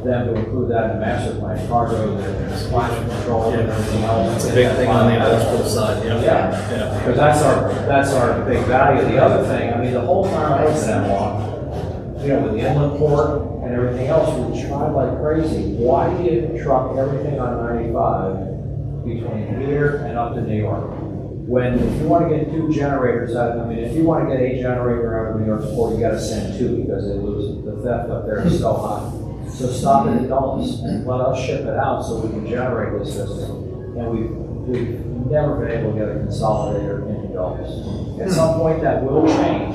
[SPEAKER 6] them to include that in the master plan, cargo, the climate control and everything else.
[SPEAKER 5] It's a big thing on the industrial side,
[SPEAKER 6] Yeah, because that's our big value. The other thing, the whole time I was in that walk, with the inland port and everything else, we tried like crazy. Why do you truck everything on 95 between here and up to New York? When, if you want to get 2 generators out, if you want to get a generator out of New York port, you got to send 2 because they lose the theft up there is so high. So stop it at Dulles and let us ship it out so we can generate this system. And we've never been able to get a consolidator into Dulles. At some point that will change,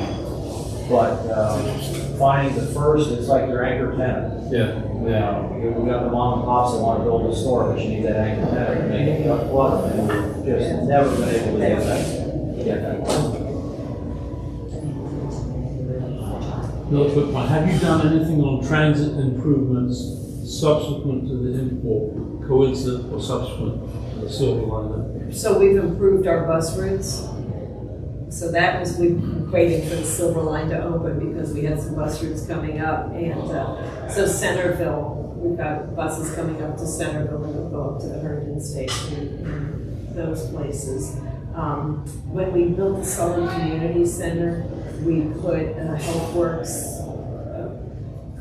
[SPEAKER 6] but finding the first, it's like your anchor tenant. We got the mom and pops that want to build a store, but you need that anchor tenant to make it flood, and we've just never been able to get that.
[SPEAKER 4] Real quick one, have you done anything on transit improvements subsequent to the import, coincident or subsequent to the Silver Line?
[SPEAKER 2] So we've improved our bus routes. So that was, we waited for the Silver Line to open because we had some bus routes coming up. And so Centerville, we've got buses coming up to Centerville and they'll go up to the Herndon Station and those places. When we built the Sully Community Center, we put a HealthWorks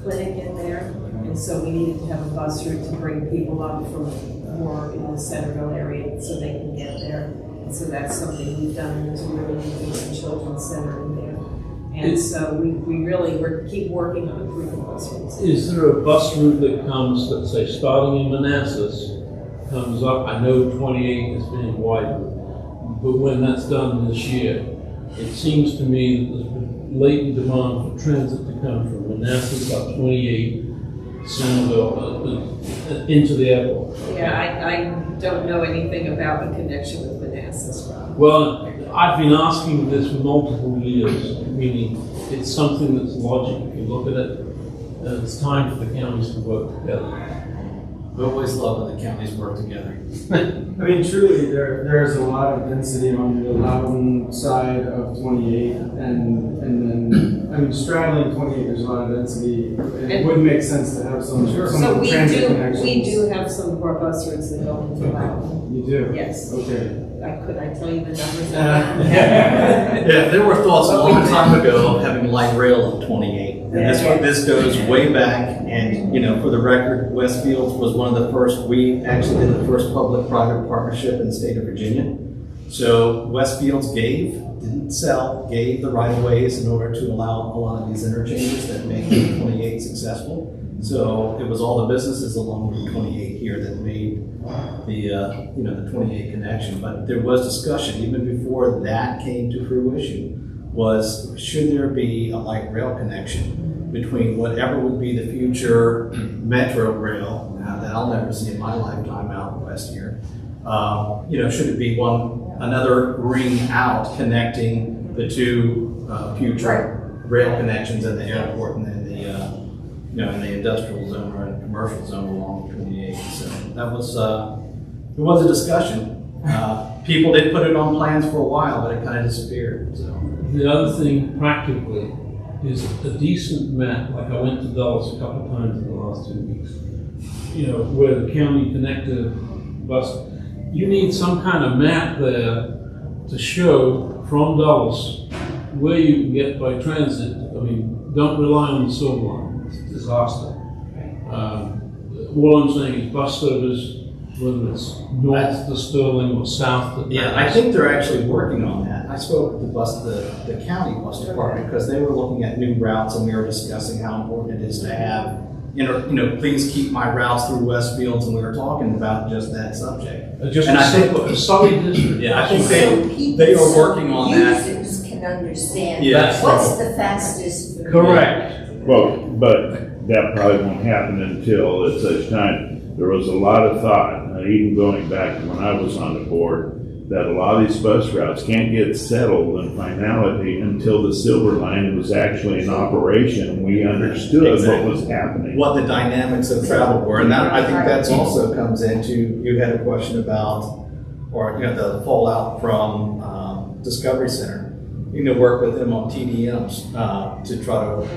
[SPEAKER 2] clinic in there. And so we needed to have a bus route to bring people up from more in the Centerville area so they can get there. so that's something we've done, and there's a really neat children's center in there. And so we're keep working on improving bus routes.
[SPEAKER 4] Is there a bus route that comes, let's say, starting in Manassas, comes up? I know 28 is being widened, but when that's done this year, it seems to me that there's been latent demand for transit to come from Manassas up 28, Somerville, into the airport.
[SPEAKER 2] Yeah, I don't know anything about the connection with Manassas, Rob.
[SPEAKER 4] Well, I've been asking this for multiple years, meaning it's something that's logical. If you look at it, it's time for the counties to work together.
[SPEAKER 5] We always love when the counties work together.
[SPEAKER 9] I mean, truly, there's a lot of density on the Loudon side of 28, and then, I mean, straddling 28, there's a lot of density. It would make sense to have some
[SPEAKER 2] So
[SPEAKER 9] transit connections.
[SPEAKER 2] we do have some of our bus routes that go into Loudon.
[SPEAKER 9] You do?
[SPEAKER 2] Yes.
[SPEAKER 9] Okay.
[SPEAKER 2] Could I tell you the numbers?
[SPEAKER 5] Yeah, there were thoughts a long time ago of having light rail on 28. And this goes way back, and, you know, for the record, Westfields was one of the first, we actually did the first public-private partnership in the state of Virginia. So Westfields didn't sell, gave the right-of-ways in order to allow a lot of these interchanges that make 28 successful. So it was all the businesses along Route 28 here that made the 28 connection. But there was discussion even before that came to fruition, was should there be a light rail connection between whatever would be the future metro rail that I'll never see in my lifetime out west here. Should it be another ring out connecting the two future rail connections in the airport and then in the industrial zone or in the commercial zone along 28. So that was it was a discussion. People did put it on plans for a while, but it kind of disappeared. So
[SPEAKER 4] the other thing, practically, is a decent map. Like I went to Dulles a couple of times in the last 2 weeks. You know, where the county connected bus. You need some kind of map there to show from Dulles where you can get by transit. I mean, don't rely on the Silver Line. It's a disaster. All I'm saying is bus service, whether it's north to Sterling or south to
[SPEAKER 5] I think they're actually working on that. I spoke with the county bus department because they were looking at new routes, and we were discussing how important it is to have, please keep my routes through Westfields, and we were talking about just that subject.
[SPEAKER 4] And I think the Sully district.
[SPEAKER 5] Yeah, I think
[SPEAKER 1] So
[SPEAKER 5] they are working on that.
[SPEAKER 1] users can understand
[SPEAKER 5] Yes.
[SPEAKER 1] what's the fastest.
[SPEAKER 4] Correct.
[SPEAKER 3] Well, but that probably won't happen until at such time. There was a lot of thought, even going back to when I was on the board, that a lot of these bus routes can't get settled in finality until the Silver Line was actually in operation and we understood what was happening.
[SPEAKER 5] What the dynamics of travel were, and that, I think that's also comes into, you had a question about, or the fallout from Discovery Center. You can work with them on TDMs to try to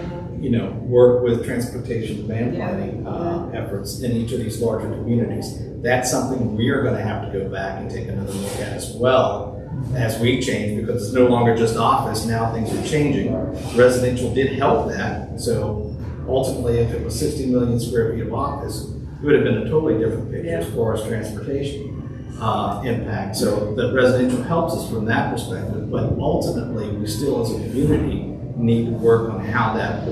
[SPEAKER 5] work with transportation demand planning efforts in each of these larger communities. That's something we are going to have to go back and take another look at as well as we change, because it's no longer just office, now things are changing. Residential did help that, so ultimately if it was 60 million square feet of office, it would have been a totally different picture as far as transportation impact. So the residential helps us from that perspective, but ultimately we still as a community need to work on how that,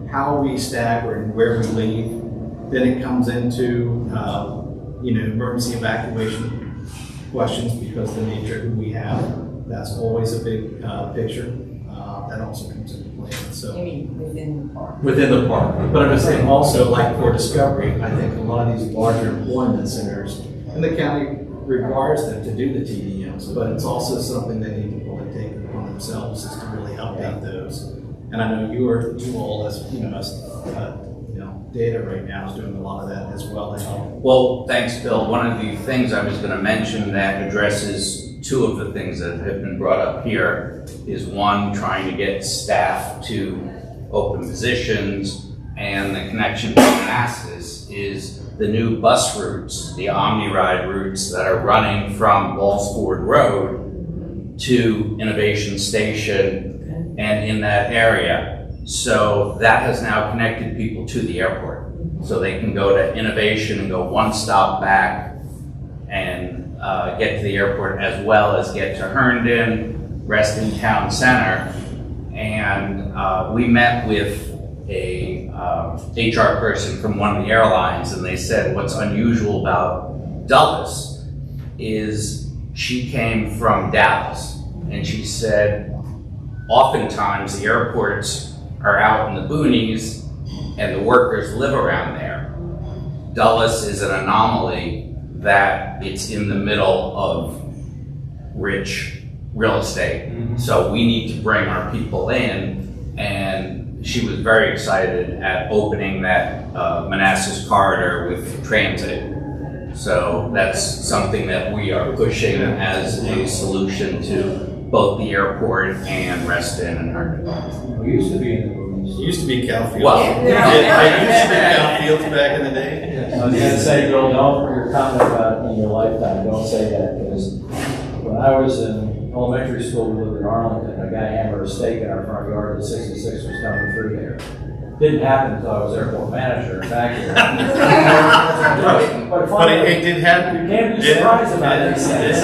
[SPEAKER 5] how we stagger and where we leave. Then it comes into, emergency evacuation questions, because the nature of who we have, that's always a big picture. That also comes into play. So
[SPEAKER 1] You mean within the park?
[SPEAKER 5] within the park. But I'm just saying also, like for Discovery, I think a lot of these larger employment centers, and the county requires them to do the TDMs, but it's also something they need to really take upon themselves is to really update those. And I know you all as data right now is doing a lot of that as well.
[SPEAKER 11] Well, thanks, Bill. One of the things I was going to mention that addresses two of the things that have been brought up here is one, trying to get staff to open positions, and the connection to Manassas is the new bus routes, the OmniRide routes that are running from Ballsford Road to Innovation Station and in that area. So that has now connected people to the airport. So they can go to Innovation and go one stop back and get to the airport as well as get to Herndon, rest in town center. And we met with a HR person from one of the airlines, and they said what's unusual about Dulles is she came from Dallas, and she said oftentimes the airports are out in the boonies and the workers live around there. Dulles is an anomaly that it's in the middle of rich real estate. So we need to bring our people in, and she was very excited at opening that Manassas corridor with transit. So that's something that we are pushing as a solution to both the airport and Reston and Herndon.
[SPEAKER 6] We used to be in the movies.
[SPEAKER 5] It used to be Calfield.
[SPEAKER 11] Well,
[SPEAKER 5] I used to be Calfield back in the day.
[SPEAKER 6] I was gonna say, Bill, don't, for your comment about in your lifetime, don't say that, because when I was in elementary school, we lived in Arlington, a guy hammered a steak in our front yard at 66 was coming through there. Didn't happen until I was airport manager, in fact.
[SPEAKER 5] But it did happen.
[SPEAKER 6] You can't be surprised about these things.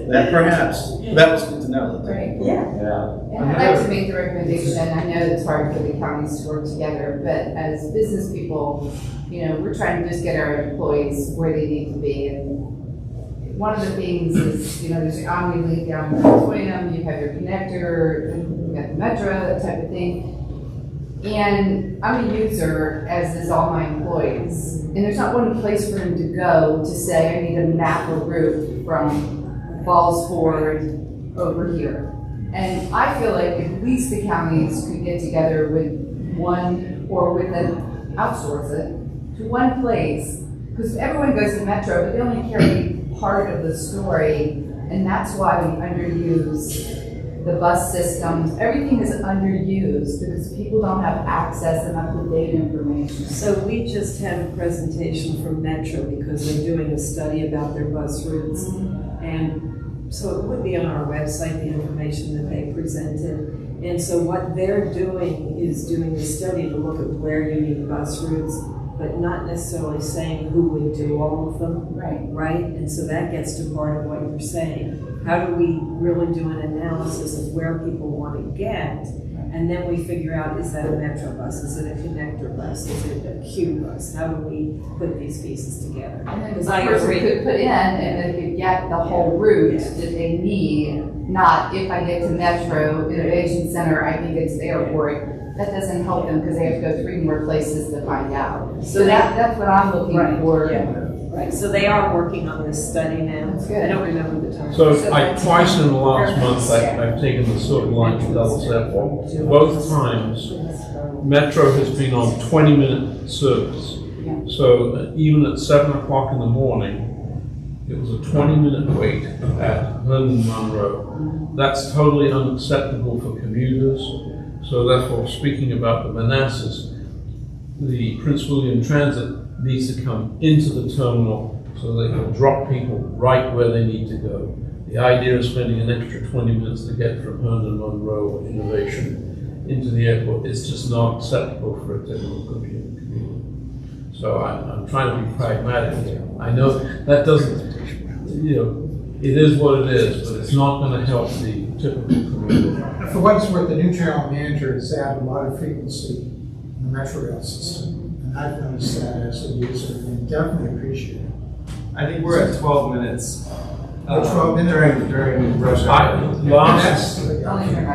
[SPEAKER 5] That perhaps. That was good to know.
[SPEAKER 8] Right.
[SPEAKER 2] Yeah.
[SPEAKER 6] Yeah.
[SPEAKER 8] And I'd like to make the recommendation, I know it's hard for the counties to work together, but as business people, we're trying to just get our employees where they need to be. And one of the things is, there's your Omni link down in William, you have your connector, you got the Metro, that type of thing. And I'm a user, as is all my employees. And there's not one place for them to go to say, I need a map or route from Falls Ford over here. And I feel like at least the counties could get together with one, or with an outsource it to one place. Because everyone goes to Metro, but they only carry part of the story. And that's why we underuse the bus systems. Everything is underused because people don't have access and up-to-date information.
[SPEAKER 2] So we just had a presentation from Metro because they're doing a study about their bus routes. And so it would be on our website, the information that they presented. And so what they're doing is doing a study to look at where you need bus routes, but not necessarily saying who would do all of them. Right? And so that gets to part of what you're saying. How do we really do an analysis of where people want to get? And then we figure out, is that a Metro bus? Is it a connector bus? Is it a Q bus? How do we put these pieces together?
[SPEAKER 8] And then
[SPEAKER 2] Because
[SPEAKER 8] the
[SPEAKER 2] I
[SPEAKER 8] person
[SPEAKER 2] agree.
[SPEAKER 8] could put in and they could get the whole route that they need, not if I get to Metro Innovation Center, I can get to the airport. That doesn't help them because they have to go 3 more places to find out. So that's what I'm looking for.
[SPEAKER 2] Right, so they are working on this study now.
[SPEAKER 8] That's good.
[SPEAKER 2] I don't remember the time.
[SPEAKER 4] So twice in the last month, I've taken the Silver Line to Dulles Airport. Both times, Metro has been on 20-minute service. So even at 7 o'clock in the morning, it was a 20-minute wait at Herndon Monroe. That's totally unacceptable for commuters. So therefore, speaking about the Manassas, the Prince William Transit needs to come into the terminal so they can drop people right where they need to go. The idea of spending an extra 20 minutes to get from Herndon Monroe or Innovation into the airport is just not acceptable for a typical commuter. So I'm trying to be pragmatic here. I know that doesn't, it is what it is, but it's not going to help the typical commuter.
[SPEAKER 10] For what it's worth, the new general manager has added a lot of frequency in the Metro rail system. And I've noticed that as a user and definitely appreciate it.
[SPEAKER 9] I think we're at 12 minutes.
[SPEAKER 10] 12 minutes?
[SPEAKER 9] During rush hour.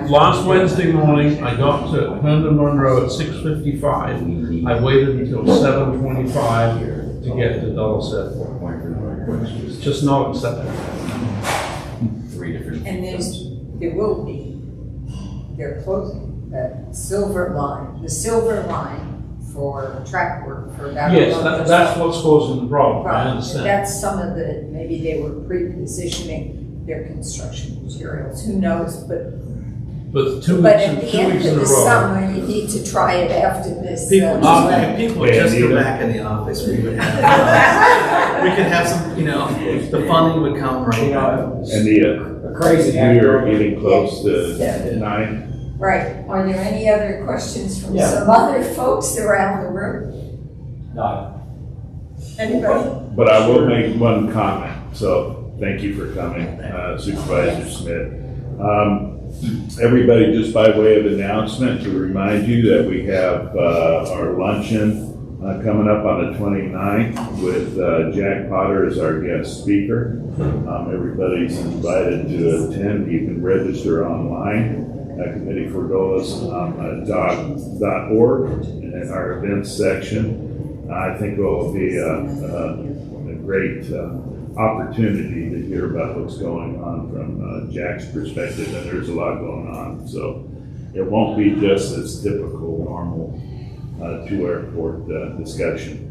[SPEAKER 4] Last Wednesday morning, I got to Herndon Monroe at 6:55. I waited until 7:25 to get to Dulles Airport. It's just not acceptable.
[SPEAKER 1] And there will be, they're closing the Silver Line for track work for that.
[SPEAKER 4] Yes, that's what's causing the problem, I
[SPEAKER 1] Problem.
[SPEAKER 4] understand.
[SPEAKER 1] That's some of the, maybe they were pre-positioning their construction materials, who knows, but
[SPEAKER 4] 2
[SPEAKER 1] at
[SPEAKER 4] weeks
[SPEAKER 1] the end
[SPEAKER 4] in
[SPEAKER 1] of
[SPEAKER 4] a
[SPEAKER 1] the
[SPEAKER 4] row.
[SPEAKER 1] summer, you need to try it after this.
[SPEAKER 5] People
[SPEAKER 3] Yeah,
[SPEAKER 5] just go
[SPEAKER 3] neither.
[SPEAKER 5] back in the office. We would have, we could have some, the funding would come right out.
[SPEAKER 3] And the,
[SPEAKER 6] A crazy
[SPEAKER 3] we are
[SPEAKER 6] actor.
[SPEAKER 3] getting close to 9.
[SPEAKER 1] Right, are there any other questions from
[SPEAKER 6] Yeah.
[SPEAKER 1] some other folks around the room?
[SPEAKER 6] No.
[SPEAKER 1] Anybody?
[SPEAKER 3] But I will make one comment. So thank you for coming, Supervisor Smith. Everybody, just by way of announcement, to remind you that we have our luncheon coming up on the 29th with Jack Potter as our guest speaker. Everybody's invited to attend. You can register online at committeeforgoals.org in our events section. I think it will be a great opportunity to hear about what's going on from Jack's perspective, and there's a lot going on. So it won't be just this typical, normal two-airport discussion.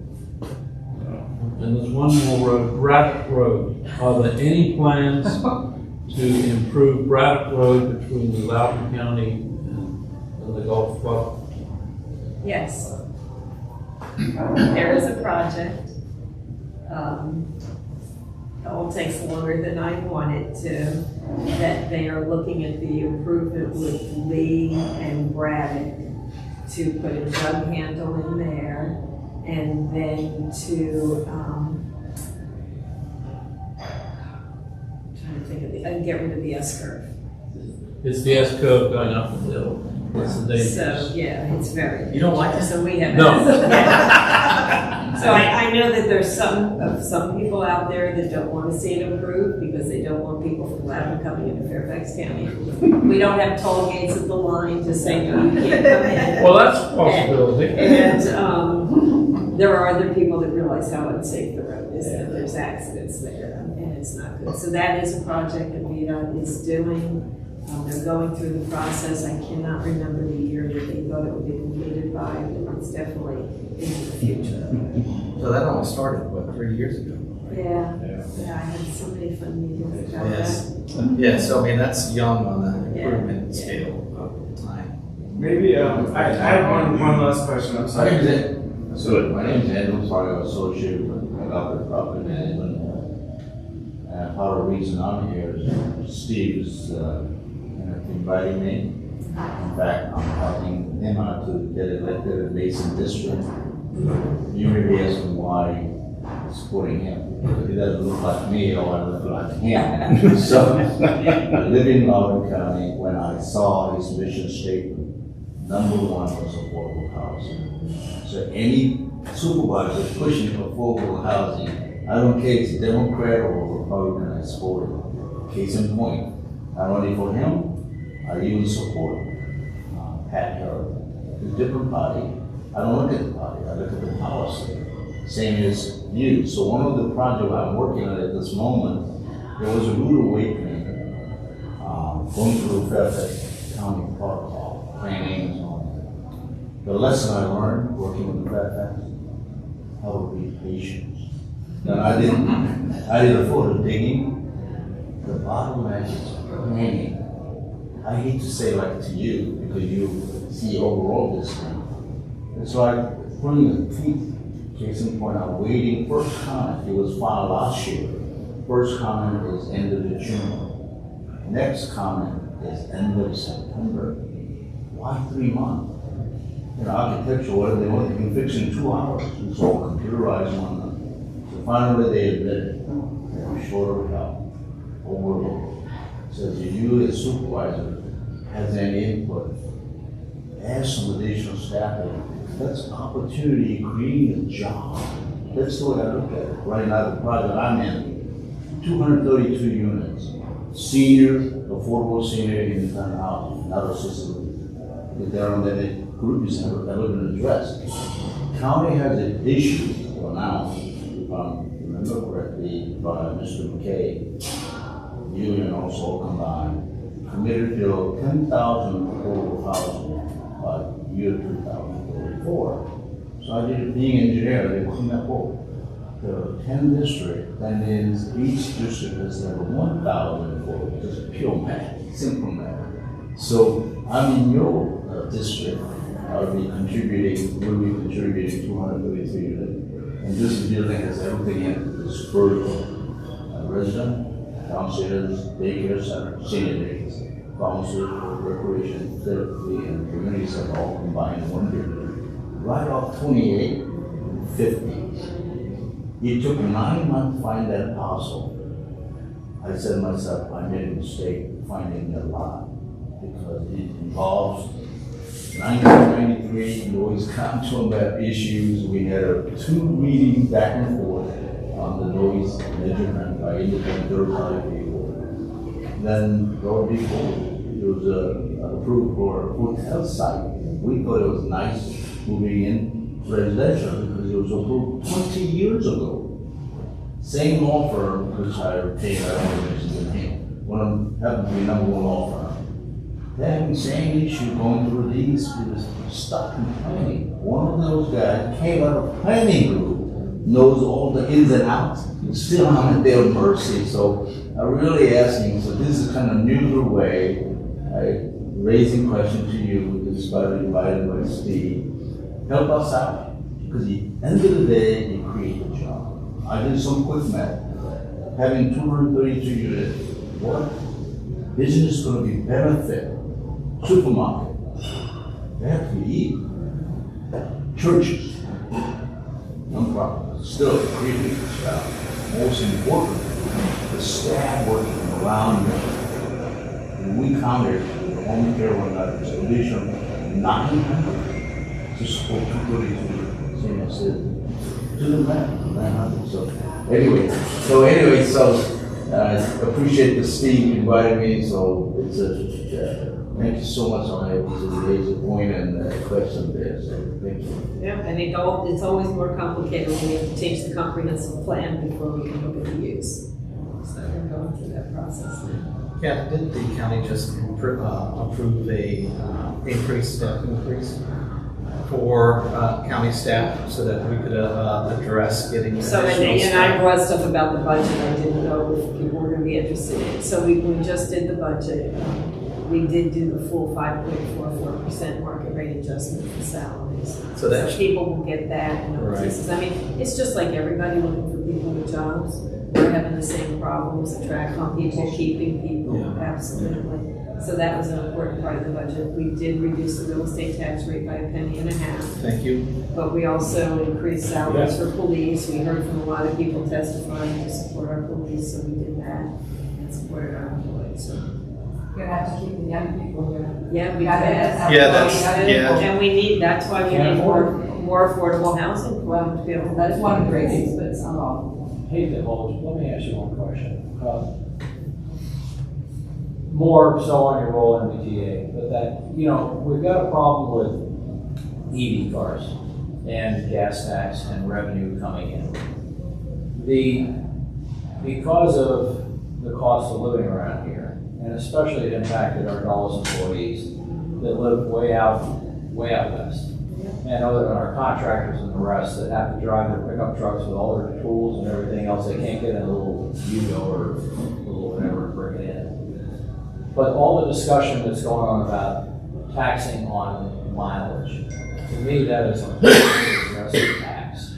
[SPEAKER 4] And there's one more road, Braddock Road. Are there any plans to improve Braddock Road between the Loudoun County and the Golf Club?
[SPEAKER 2] Yes. There is a project. It all takes longer than I want it to, that they are looking at the improvement with Lee and Braddock to put a jug handle in there, and then to, I'm trying to think of get rid of the S-curve.
[SPEAKER 4] Is the S curve going up the hill? What's the danger?
[SPEAKER 2] So, yeah, it's very.
[SPEAKER 5] You don't like it?
[SPEAKER 2] So we have.
[SPEAKER 4] No.
[SPEAKER 2] So I know that there's some people out there that don't want to see it improved because they don't want people from Loudoun coming into Fairfax County. We don't have toll gates at the line to say, no, you can't come in.
[SPEAKER 4] Well, that's a possibility.
[SPEAKER 2] And there are other people that realize how unsafe the road is, that there's accidents there, and it's not good. So that is a project that VDOT is doing. They're going through the process. I cannot remember the year that they thought it would be completed by, but it's definitely into the future.
[SPEAKER 5] So that only started, what, 3 years ago?
[SPEAKER 2] Yeah, I had so many fun meetings about
[SPEAKER 5] Yes.
[SPEAKER 2] that.
[SPEAKER 5] Yeah, so I mean, that's young on the improvement scale of time.
[SPEAKER 9] Maybe, I have one last question, I'm sorry.
[SPEAKER 3] So
[SPEAKER 12] My name is Andrew Fargo, associate with Gallup Property Management. And part of the reason I'm here is Steve is inviting me. In fact, I'm helping him out to get elected in Basin District. You may be asking why I'm supporting him. He doesn't look like me or I look like him. So I live in Loudoun County. When I saw his mission statement, number one was affordable housing. So any supervisor pushing for affordable housing, I don't care if it's Democrat or Republican, I support it. Case in point, not only for him, I even support Pat Herod. It's a different party. I don't look at the party, I look at the policy. Same as you. So one of the projects I'm working on at this moment, there was a rude awakening going through Fairfax County protocol, training and all that. The lesson I learned working with the Fairfax, how to be patient. Now I did a photo digging. The bottom line is planning. I hate to say like to you because you see overall this thing. It's like putting the teeth. Case in point, I'm waiting. First comment, it was filed last year. First comment is end of June. Next comment is end of September. Why 3 months? You know, architecture, whatever they want, they can fix in 2 hours. It's all computerized on them. So finally they admit it. They're short of help. Overload. So if you as supervisor has any input, add some additional staff. That's an opportunity, creating a job. That's the way I look at it. Right now, the project I'm in, 232 units. Senior, affordable senior independent housing, not assisted living. There are many groups that have never been addressed. County has an issue, well now, if I remember correctly, by Mr. McKay, union also combined, committed to 10,000 affordable housing by year 2034. So I did being engineer, they cleaned up all. There are 10 districts, that means each district has over 1,000 affordable, just pure math, simple math. So I'm in your district, I'll be contributing 233 units. And this building has everything in it, it's vertical, resident, downstairs, daycare center, senior daycare center, pharmaceutical, recreation, therapy, and community center all combined in one building. Right off 28 and 50. It took 9 months to find that parcel. I said to myself, I made a mistake finding a lot because it involves 1993 noise control map issues. We had two meetings back and forth on the noise measurement by independent third-party people. Then, lo and behold, it was approved for a hotel site. We thought it was nice moving in residential because it was approved 20 years ago. Same law firm, which I retained, I don't want to mention the name, one of them happened to be number one law firm. They had the same issue going through these, it was stuck in planning. One of those guys came out of planning group, knows all the ins and outs, still I'm at their mercy. So I'm really asking, so this is kind of new way, raising question to you, this is invited by Steve, help us out, because at the end of the day, you create a job. I did some quick math. Having 232 units, what business is going to be benefit? Supermarket, they have to eat. Churches, non-profit, still creating a job. Most important, the staff working around you. When we counted the home care one night, it's addition 900 to support 232, same as it. To the man, 900. So appreciate the Steve inviting me. So it's thank you so much on able to raise a point and question there. So thank you.
[SPEAKER 2] Yeah, and it's always more complicated when we have to change the comprehensive plan before we can look at the use. So we're going through that process now.
[SPEAKER 5] Yeah, didn't the county just approve a step increase for county staff so that we could address getting
[SPEAKER 2] So,
[SPEAKER 5] additional staff?
[SPEAKER 2] and I brought stuff about the budget, I didn't know if people were gonna be interested in it. So we just did the budget. We did do the full 5.44% market rate adjustment for salaries.
[SPEAKER 5] So that
[SPEAKER 2] people will get that and other
[SPEAKER 5] Right.
[SPEAKER 2] pieces. I mean, it's just like everybody looking for people with jobs. We're having the same problems, attracting people, keeping people,
[SPEAKER 5] Yeah.
[SPEAKER 2] absolutely. So that was an important part of the budget. We did reduce the real estate tax rate by $0.015.
[SPEAKER 5] Thank you.
[SPEAKER 2] But we also increased salaries for police. We heard from a lot of people testifying to support our police, so we did that and supported our employees. So,
[SPEAKER 8] You're gonna have to keep the young people here.
[SPEAKER 2] yeah, we
[SPEAKER 8] Gotta
[SPEAKER 2] did.
[SPEAKER 8] have
[SPEAKER 5] Yeah,
[SPEAKER 8] somebody
[SPEAKER 5] that's-
[SPEAKER 8] out
[SPEAKER 5] yeah.
[SPEAKER 2] And we need, that's why we
[SPEAKER 6] Can't
[SPEAKER 2] need
[SPEAKER 6] afford
[SPEAKER 2] more affordable housing for them to be able to.
[SPEAKER 8] That's one of the reasons, but it's not all.
[SPEAKER 6] Hey, divulge, let me ask you one question. More so on your role in MBTA, but that, we've got a problem with EV cars and gas tax and revenue coming in. Because of the cost of living around here, and especially it impacted our Dulles employees that live way out west. And other than our contractors and the rest that have to drive their pickup trucks with all their tools and everything else, they can't get in a little Yugo or a little whatever and bring it in. But all the discussion that's going on about taxing on mileage, to me that is a regressive tax.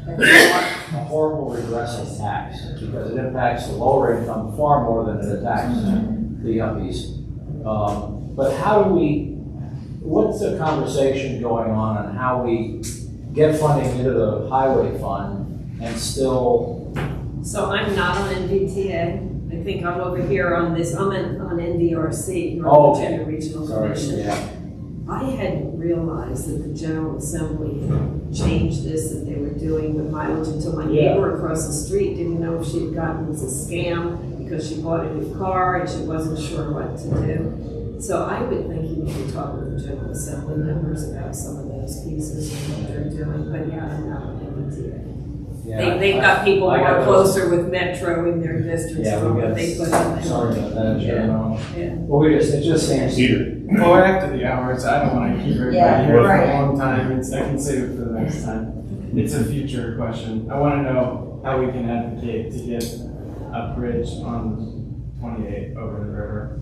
[SPEAKER 6] A horrible regressive tax because it impacts the lower income far more than it attacks the uppies. But what's the conversation going on how we get funding into the highway fund and still?
[SPEAKER 2] So I'm not on NVTA. I think I'm over here on this, I'm on NDRC,
[SPEAKER 6] Oh,
[SPEAKER 2] North
[SPEAKER 6] okay.
[SPEAKER 2] Virginia Regional
[SPEAKER 6] Sorry,
[SPEAKER 2] Commission.
[SPEAKER 6] yeah.
[SPEAKER 2] I hadn't realized that the General Assembly had changed this, that they were doing the mileage until my neighbor across the street didn't know if she had gotten it was a scam because she bought a new car and she wasn't sure what to do. So I would think you need to talk with the General Assembly members about some of those pieces and what they're doing, but yeah, I'm not on NVTA. They've got people
[SPEAKER 6] I
[SPEAKER 2] more
[SPEAKER 6] got those.
[SPEAKER 2] closer with Metro in their districts
[SPEAKER 6] Yeah,
[SPEAKER 2] from
[SPEAKER 6] we
[SPEAKER 2] what
[SPEAKER 6] got,
[SPEAKER 2] they put on there.
[SPEAKER 6] sorry about that, Jerome.
[SPEAKER 2] Yeah.
[SPEAKER 6] Well, it just seems.
[SPEAKER 3] Cedar.
[SPEAKER 9] Well, we're after the hours. I don't want to keep everybody
[SPEAKER 1] Yeah,
[SPEAKER 9] here for
[SPEAKER 1] right.
[SPEAKER 9] a long time. I can save it for the next time. It's a future question. I want to know how we can advocate to get a bridge on 28 over the river.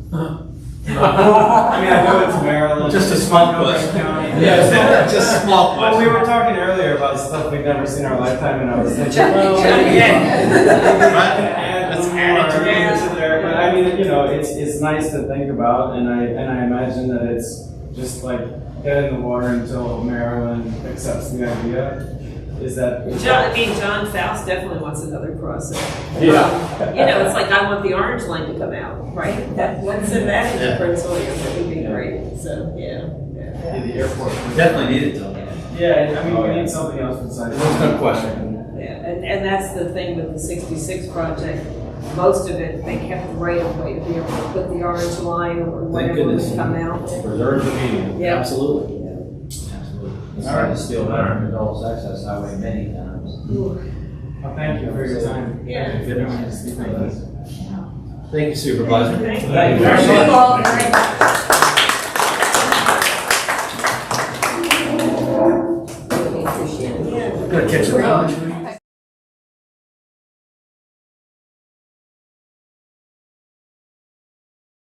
[SPEAKER 9] I mean, I know it's Maryland.
[SPEAKER 5] Just a small
[SPEAKER 9] I know it's
[SPEAKER 5] question.
[SPEAKER 9] county.
[SPEAKER 5] Yeah, just small
[SPEAKER 9] Well, we
[SPEAKER 5] question.
[SPEAKER 9] were talking earlier about stuff we've never seen in our lifetime, and I was thinking,
[SPEAKER 2] Check
[SPEAKER 9] well,
[SPEAKER 2] it
[SPEAKER 9] maybe
[SPEAKER 2] again.
[SPEAKER 9] let's add it to there. But I mean, it's nice to think about, and I imagine that it's just like dead in the water until Maryland accepts the idea. Is that?
[SPEAKER 2] John Faust definitely wants another crossing.
[SPEAKER 9] Yeah.
[SPEAKER 2] You know, it's like I want the orange line to come out, right? Once in that in Prince William, that would be great, so, yeah.
[SPEAKER 9] Yeah, the airport.
[SPEAKER 5] Definitely need it though.
[SPEAKER 9] Yeah, I mean, we need something else besides.
[SPEAKER 5] There's no question.
[SPEAKER 2] Yeah, and that's the thing with the 66 project, most of it, they kept the right of way to be able to put the orange line or whatever
[SPEAKER 5] goodness.
[SPEAKER 2] would come out.
[SPEAKER 6] Preserve the median.
[SPEAKER 2] Yeah.
[SPEAKER 5] Absolutely.
[SPEAKER 2] Yeah.
[SPEAKER 5] Absolutely.
[SPEAKER 6] It's hard to steal that from the Dulles Access Highway many times.
[SPEAKER 9] Well, thank you for your time.
[SPEAKER 2] Yeah.
[SPEAKER 9] Thank you for coming to speak with us.
[SPEAKER 5] Thank you, Supervisor.
[SPEAKER 2] Thank you.
[SPEAKER 6] Thank you very
[SPEAKER 1] Thank
[SPEAKER 6] much.
[SPEAKER 1] you all very much.